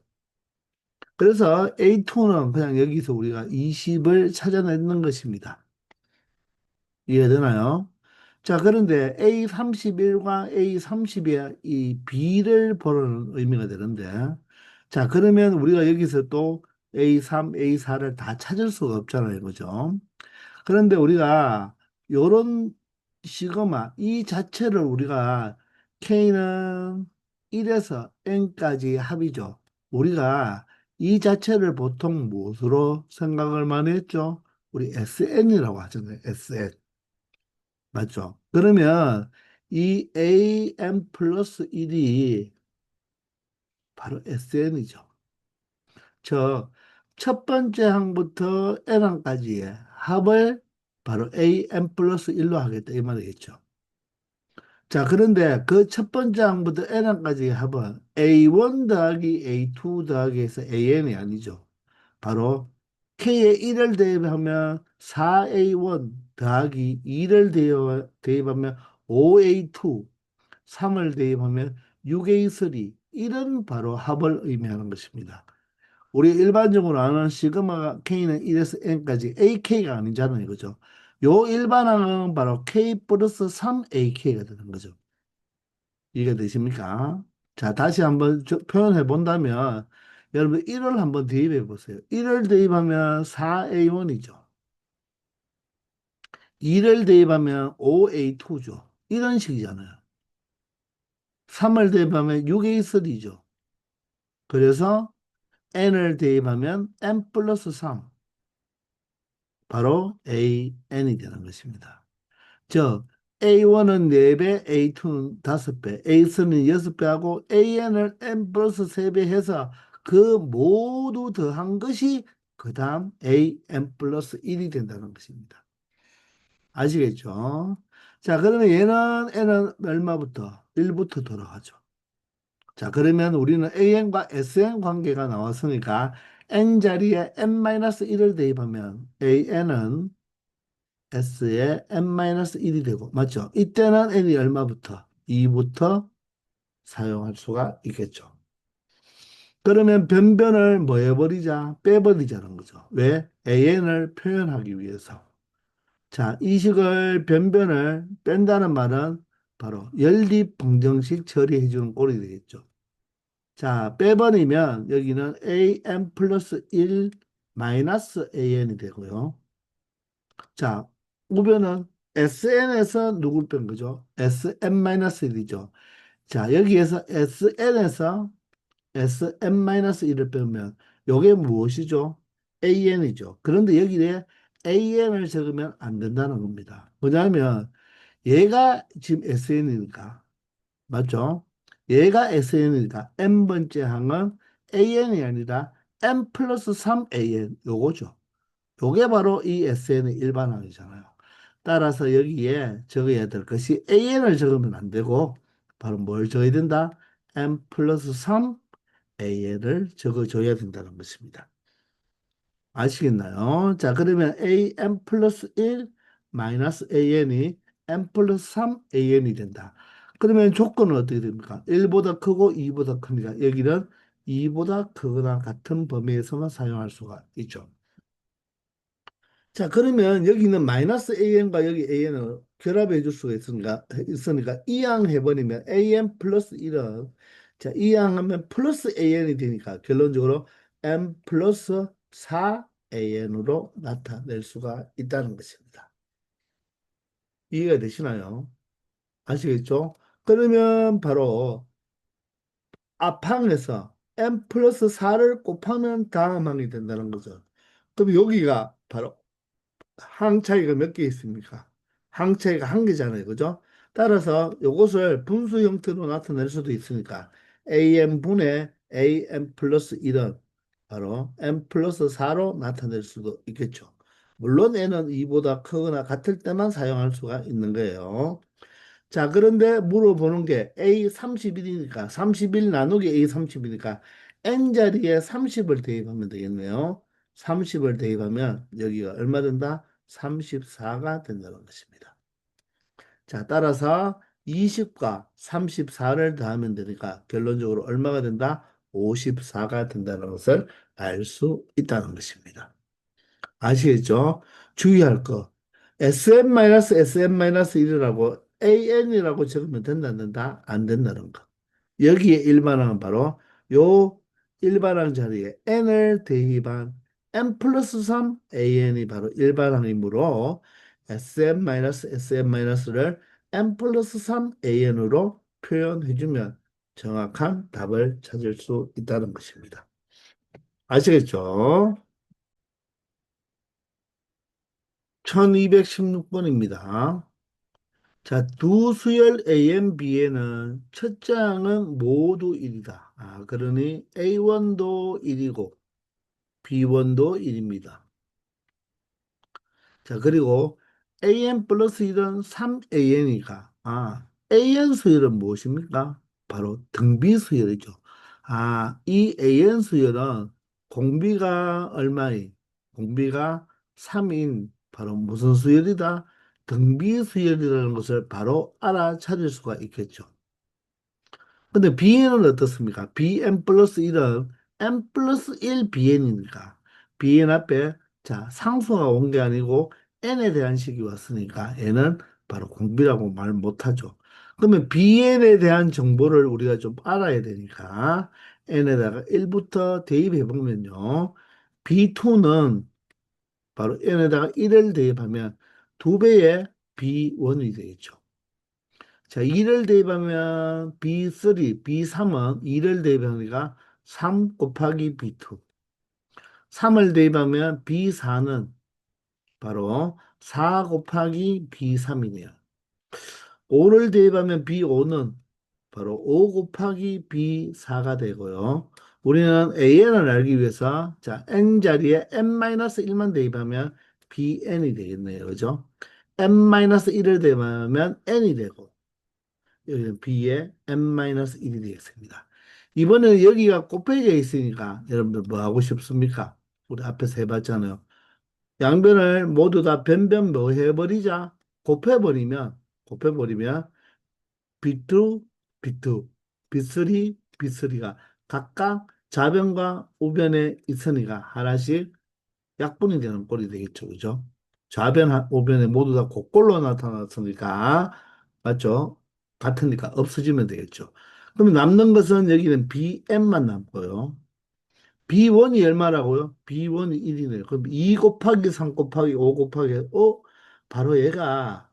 그래서 A2는 그냥 여기서 우리가 20을 찾아내는 것입니다. 이해되나요? 자, 그런데 A31과 A30의 이 B를 보는 의미가 되는데, 자, 그러면 우리가 여기서 또 A3, A4를 다 찾을 수가 없잖아요. 그죠? 그런데 우리가 요런 시그마 이 자체를 우리가 K는 1에서 N까지 합이죠. 우리가 이 자체를 보통 무엇으로 생각을 많이 했죠? 우리 SN이라고 하잖아요. SN. 맞죠? 그러면 이 AM 플러스 1이 바로 SN이죠. 저 첫 번째 항부터 N항까지의 합을 바로 AM 플러스 1로 하겠다 이 말이겠죠. 자, 그런데 그 첫 번째 항부터 N항까지의 합은 A1 더하기 A2 더하기 해서 AN이 아니죠. 바로 K에 1을 대입하면 4A1 더하기 2를 대입하면 5A2, 3을 대입하면 6A3 이런 바로 합을 의미하는 것입니다. 우리 일반적으로 아는 시그마 K는 1에서 N까지 AK가 아니잖아요. 그죠? 요 일반항은 바로 K 플러스 3AK가 되는 거죠. 이해가 되십니까? 자, 다시 한번 표현해 본다면 여러분 1을 한번 대입해 보세요. 1을 대입하면 4A1이죠. 2를 대입하면 5A2죠. 이런 식이잖아요. 3을 대입하면 6A3죠. 그래서 N을 대입하면 N 플러스 3. 바로 AN이 되는 것입니다. 즉, A1은 4배, A2는 5배, A3는 6배하고 AN을 N 플러스 3배 해서 그 모두 더한 것이 그 다음 AN 플러스 1이 된다는 것입니다. 아시겠죠? 자, 그러면 얘는 N은 얼마부터? 1부터 돌아가죠. 자, 그러면 우리는 AN과 SN 관계가 나왔으니까 N 자리에 N-1을 대입하면 AN은 S에 N-1이 되고, 맞죠? 이때는 N이 얼마부터? 2부터 사용할 수가 있겠죠. 그러면 변변을 뭐 해버리자? 빼버리자는 거죠. 왜? AN을 표현하기 위해서. 자, 이 식을 변변을 뺀다는 말은 바로 연립 방정식 처리해주는 꼴이 되겠죠. 자, 빼버리면 여기는 AN 플러스 1 마이너스 AN이 되고요. 자, 우변은 SN에서 누굴 뺀 거죠? SN-1이죠. 자, 여기에서 SN에서 SN-1을 빼면 요게 무엇이죠? AN이죠. 그런데 여기에 AN을 적으면 안 된다는 겁니다. 뭐냐면 얘가 지금 SN이니까 맞죠? 얘가 SN이니까 N번째 항은 AN이 아니라 N 플러스 3AN 요거죠. 요게 바로 이 SN의 일반항이잖아요. 따라서 여기에 적어야 될 것이 AN을 적으면 안 되고 바로 뭘 적어야 된다? N 플러스 3 AN을 적어줘야 된다는 것입니다. 아시겠나요? 자, 그러면 AN 플러스 1 마이너스 AN이 N 플러스 3 AN이 된다. 그러면 조건은 어떻게 됩니까? 1보다 크고 2보다 큽니다. 여기는 2보다 크거나 같은 범위에서만 사용할 수가 있죠. 자, 그러면 여기는 마이너스 AN과 여기 AN을 결합해 줄 수가 있으니까 이항 해버리면 AN 플러스 1은 자, 이항 하면 플러스 AN이 되니까 결론적으로 M 플러스 4AN으로 나타낼 수가 있다는 것입니다. 이해가 되시나요? 아시겠죠? 그러면 바로 앞항에서 M 플러스 4를 곱하면 다음 항이 된다는 거죠. 그럼 여기가 바로 항 차이가 몇 개 있습니까? 항 차이가 한 개잖아요. 그죠? 따라서 이것을 분수 형태로 나타낼 수도 있으니까 am분의 am 플러스 1은 바로 m 플러스 4로 나타낼 수도 있겠죠. 물론 n은 2보다 크거나 같을 때만 사용할 수가 있는 거예요. 자, 그런데 물어보는 게 A 31이니까 31 나누기 A 30이니까 N자리에 30을 대입하면 되겠네요. 30을 대입하면 여기가 얼마 된다? 34가 된다는 것입니다. 자, 따라서 20과 34를 더하면 되니까 결론적으로 얼마가 된다? 54가 된다는 것을 알 수 있다는 것입니다. 아시겠죠? 주의할 거. SM-SM-1이라고 AN이라고 적으면 된다, 안 된다? 안 된다는 거. 여기에 일반항은 바로 요 일반항 자리에 N을 대입한 N 플러스 3 AN이 바로 일반항이므로 SM-SM-를 N 플러스 3 AN으로 표현해주면 정확한 답을 찾을 수 있다는 것입니다. 아시겠죠? 1216번입니다. 자, 두 수열 AM, B에는 첫째 항은 모두 1이다. 아, 그러니 A1도 1이고 B1도 1입니다. 자, 그리고 AN 플러스 1은 3AN이니까 AN 수열은 무엇입니까? 바로 등비 수열이죠. 이 AN 수열은 공비가 얼마인? 공비가 3인 바로 무슨 수열이다? 등비 수열이라는 것을 바로 알아차릴 수가 있겠죠. 근데 BN은 어떻습니까? BN 플러스 1은 N 플러스 1 BN이니까 BN 앞에 자 상수가 온 게 아니고 N에 대한 식이 왔으니까 N은 바로 공비라고 말 못하죠. 그러면 BN에 대한 정보를 우리가 좀 알아야 되니까 N에다가 1부터 대입해 보면요. B2는 바로 N에다가 1을 대입하면 2배의 B1이 되겠죠. 자, 2를 대입하면 B3, B3은 2를 대입하니까 3 곱하기 B2. 3을 대입하면 B4는 바로 4 곱하기 B3이네요. 5를 대입하면 B5는 바로 5 곱하기 B4가 되고요. 우리는 AN을 알기 위해서 자, N 자리에 N-1만 대입하면 BN이 되겠네요. 그죠? N-1을 대입하면 N이 되고 여기는 B에 N-1이 되겠습니다. 이번에는 여기가 곱해져 있으니까 여러분들 뭐 하고 싶습니까? 우리 앞에서 해봤잖아요. 양변을 모두 다 변변 뭐 해버리자. 곱해버리면 B2, B2, B3, B3가 각각 좌변과 우변에 있으니까 하나씩 약분이 되는 꼴이 되겠죠. 그죠? 좌변, 우변에 모두 다 곡꼴로 나타났으니까, 맞죠? 같으니까 없어지면 되겠죠. 그럼 남는 것은 여기는 BM만 남고요. B1이 얼마라고요? B1이 1이네요. 그럼 2 곱하기 3 곱하기 5 곱하기, 바로 얘가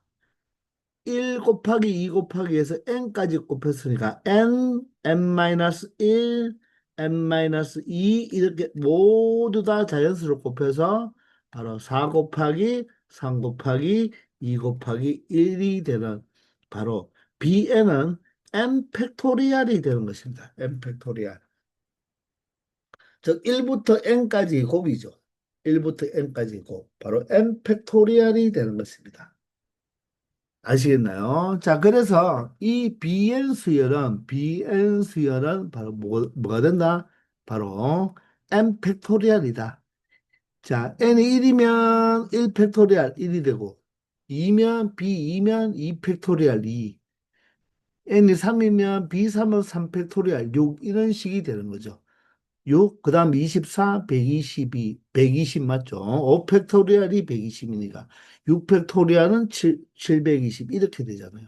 1 곱하기 2 곱하기 해서 n까지 곱했으니까 n-1, n-2 이렇게 모두 다 자연수로 곱해서 바로 4 곱하기 3 곱하기 2 곱하기 1이 되는 바로 bn은 n 팩토리얼이 되는 것입니다. n 팩토리얼. 즉 1부터 n까지 곱이죠. 1부터 n까지 곱. 바로 n 팩토리얼이 되는 것입니다. 아시겠나요? 자, 그래서 이 BN 수열은 바로 뭐가 된다? 바로 N 팩토리얼이다. 자, N이 1이면 1 팩토리얼 1이 되고, 2면 B2면 2 팩토리얼 2, N이 3이면 B3은 3 팩토리얼 6, 이런 식이 되는 거죠. 6, 그 다음 24, 122, 120 맞죠? 5 팩토리얼이 120이니까 6 팩토리얼은 720 이렇게 되잖아요.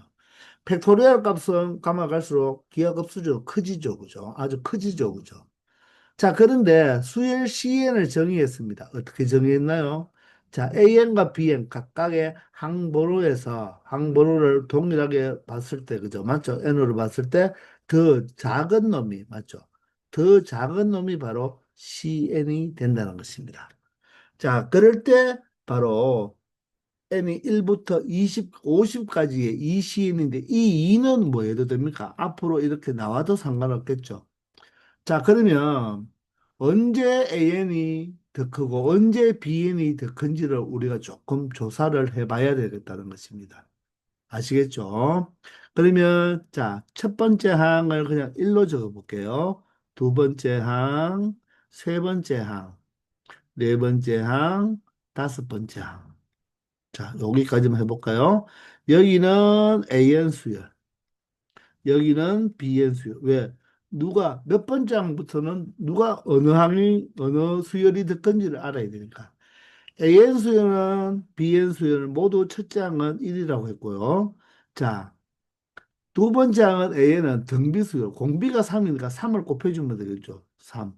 팩토리얼 값은 가만 갈수록 기하급수적으로 커지죠, 그죠? 아주 커지죠, 그죠? 자, 그런데 수열 CN을 정의했습니다. 어떻게 정의했나요? 자, AN과 BN 각각의 항번호를 동일하게 봤을 때, 그죠? 맞죠? N으로 봤을 때 더 작은 놈이, 맞죠? 더 작은 놈이 바로 CN이 된다는 것입니다. 자, 그럴 때 바로 N이 1부터 20, 50까지의 이 CN인데 이 2는 뭐 해도 됩니까? 앞으로 이렇게 나와도 상관없겠죠. 자, 그러면 언제 AN이 더 크고 언제 BN이 더 큰지를 우리가 조금 조사를 해봐야 되겠다는 것입니다. 아시겠죠? 그러면 자, 첫 번째 항을 그냥 1로 적어 볼게요. 두 번째 항, 세 번째 항, 네 번째 항, 다섯 번째 항. 자, 여기까지만 해볼까요? 여기는 AN 수열. 여기는 비연수요. 왜? 누가 몇 번째부터는 누가 어느 항이 어느 수열이 될 건지를 알아야 되니까. AN 수열은 BN 수열 모두 첫째 항은 1이라고 했고요. 자, 두 번째 항은 A는 등비수열. 공비가 3이니까 3을 곱해주면 되겠죠. 3.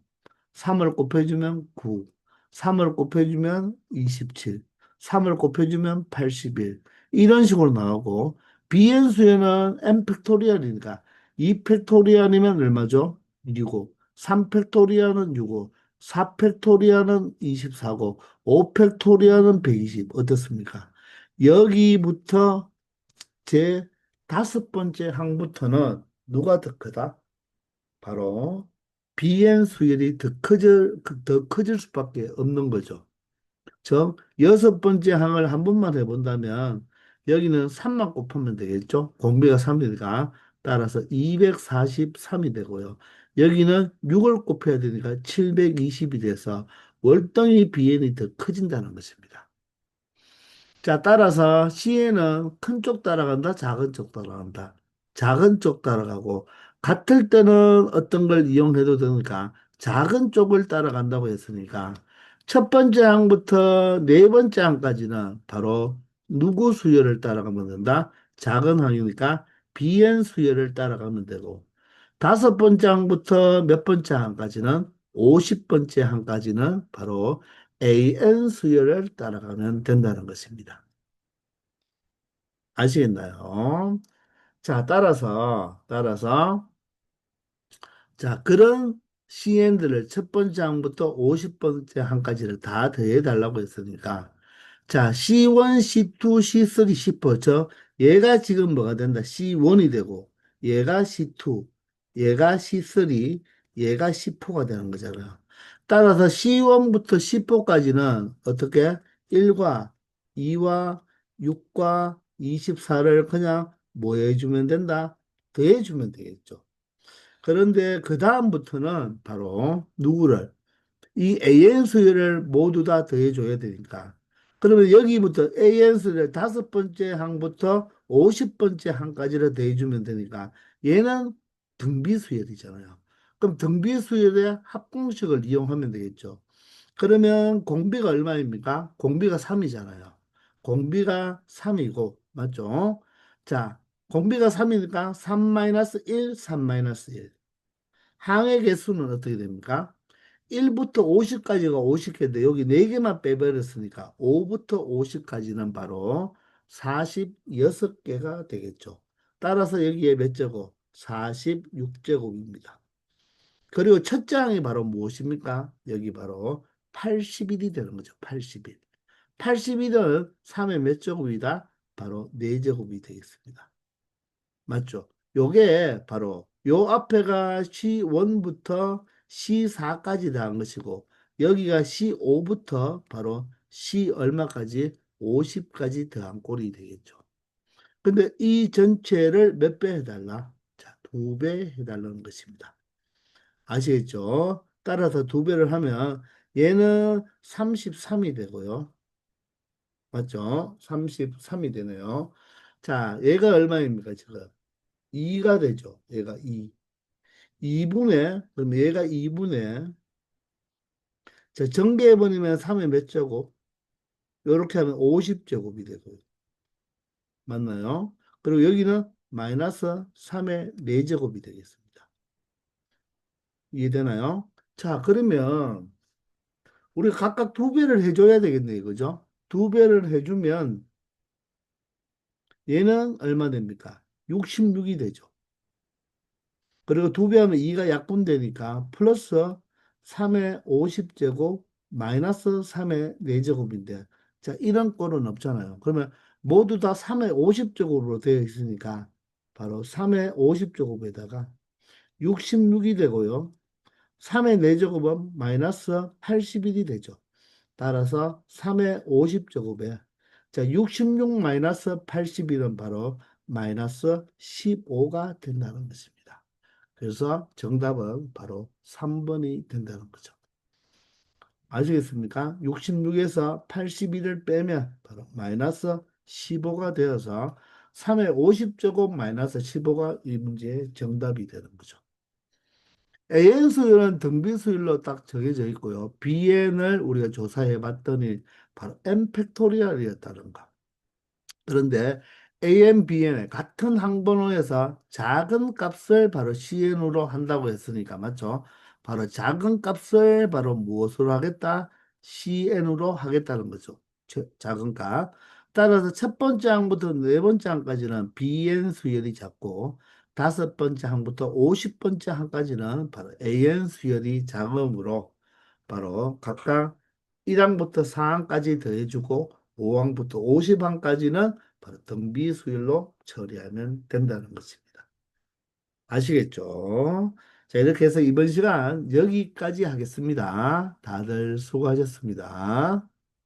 3을 곱해주면 9. 3을 곱해주면 27. 3을 곱해주면 81. 이런 식으로 나오고, 비엔수에는 n 팩토리얼이니까 2 팩토리얼이면 얼마죠? 6고, 3 팩토리얼은 6고, 4 팩토리얼은 24고, 5 팩토리얼은 120. 어떻습니까? 여기부터 제 다섯 번째 항부터는 누가 더 크다? 바로 비엔 수열이 더 커질 수밖에 없는 거죠. 즉, 여섯 번째 항을 한 번만 해본다면 여기는 3만 곱하면 되겠죠? 공비가 3이니까 따라서 243이 되고요. 여기는 6을 곱해야 되니까 720이 돼서 월등히 비엔이 더 커진다는 것입니다. 자, 따라서 C에는 큰 쪽 따라간다, 작은 쪽 따라간다. 작은 쪽 따라가고, 같을 때는 어떤 걸 이용해도 되니까, 작은 쪽을 따라간다고 했으니까, 첫 번째 항부터 네 번째 항까지는 바로 누구 수열을 따라가면 된다? 작은 항이니까 비엔 수열을 따라가면 되고, 다섯 번째 항부터 몇 번째 항까지는 50번째 항까지는 바로 AN 수열을 따라가면 된다는 것입니다. 아시겠나요? 자, 자, 그런 CN들을 첫 번째 항부터 50번째 항까지를 다 더해 달라고 했으니까, 자, C1, C2, C3, C4. 얘가 지금 뭐가 된다? C1이 되고, 얘가 C2, 얘가 C3, 얘가 C4가 되는 거잖아요. 따라서 C1부터 C4까지는 어떻게? 1과 2와 6과 24를 그냥 뭐 해주면 된다? 더해주면 되겠죠. 그런데 그 다음부터는 바로 누구를? 이 AN 수열을 모두 다 더해줘야 되니까. 그러면 여기부터 AN 수열 다섯 번째 항부터 50번째 항까지를 더해주면 되니까 얘는 등비 수열이잖아요. 그럼 등비 수열의 합공식을 이용하면 되겠죠. 그러면 공비가 얼마입니까? 공비가 3이잖아요. 공비가 3이고, 맞죠? 자, 공비가 3이니까 3-1, 3-1. 항의 개수는 어떻게 됩니까? 1부터 50까지가 50개인데 여기 4개만 빼버렸으니까 5부터 50까지는 바로 46개가 되겠죠. 따라서 여기에 몇 제곱? 46제곱입니다. 그리고 첫째 항이 바로 무엇입니까? 여기 바로 80일이 되는 거죠. 80일. 80일은 3의 몇 제곱이다? 바로 4제곱이 되겠습니다. 맞죠? 요게 바로 요 앞에가 C1부터 C4까지 더한 것이고 여기가 C5부터 바로 C 얼마까지? 50까지 더한 꼴이 되겠죠. 근데 이 전체를 몇 배 해달라? 자, 2배 해달라는 것입니다. 아시겠죠? 따라서 2배를 하면 얘는 33이 되고요. 맞죠? 33이 되네요. 자, 얘가 얼마입니까, 지금? 2가 되죠. 얘가 2. 2분의, 그럼 얘가 2분의 자, 전개해버리면 3의 몇 제곱? 이렇게 하면 50제곱이 되고요. 맞나요? 그리고 여기는 마이너스 3의 4제곱이 되겠습니다. 이해되나요? 자, 그러면 우리 각각 두 배를 해줘야 되겠네요. 그죠? 두 배를 해주면 얘는 얼마 됩니까? 66이 되죠. 그리고 두 배 하면 2가 약분되니까 플러스 3의 50제곱 마이너스 3의 4제곱인데 자, 이런 꼴은 없잖아요. 그러면 모두 다 3의 50제곱으로 되어 있으니까 바로 3의 50제곱에다가 66이 되고요. 3의 4제곱은 마이너스 81이 되죠. 따라서 3의 50제곱에 자, 66 마이너스 81은 바로 마이너스 15가 된다는 것입니다. 그래서 정답은 바로 3번이 된다는 거죠. 아시겠습니까? 66에서 81을 빼면 바로 마이너스 15가 되어서 3의 50제곱 마이너스 15가 이 문제의 정답이 되는 거죠. AN 수율은 등비 수율로 딱 정해져 있고요. BN을 우리가 조사해 봤더니 바로 n 팩토리얼이었다는 거. 그런데 AM, BN의 같은 항번호에서 작은 값을 바로 CN으로 한다고 했으니까 맞죠? 바로 작은 값을 바로 무엇으로 하겠다? CN으로 하겠다는 거죠. 작은 값. 따라서 첫 번째 항부터 네 번째 항까지는 BN 수열이 작고 다섯 번째 항부터 50번째 항까지는 바로 AN 수열이 작음으로 바로 각각 1항부터 4항까지 더해주고 5항부터 50항까지는 바로 등비 수열로 처리하면 된다는 것입니다. 아시겠죠? 자, 이렇게 해서 이번 시간 여기까지 하겠습니다. 다들 수고하셨습니다.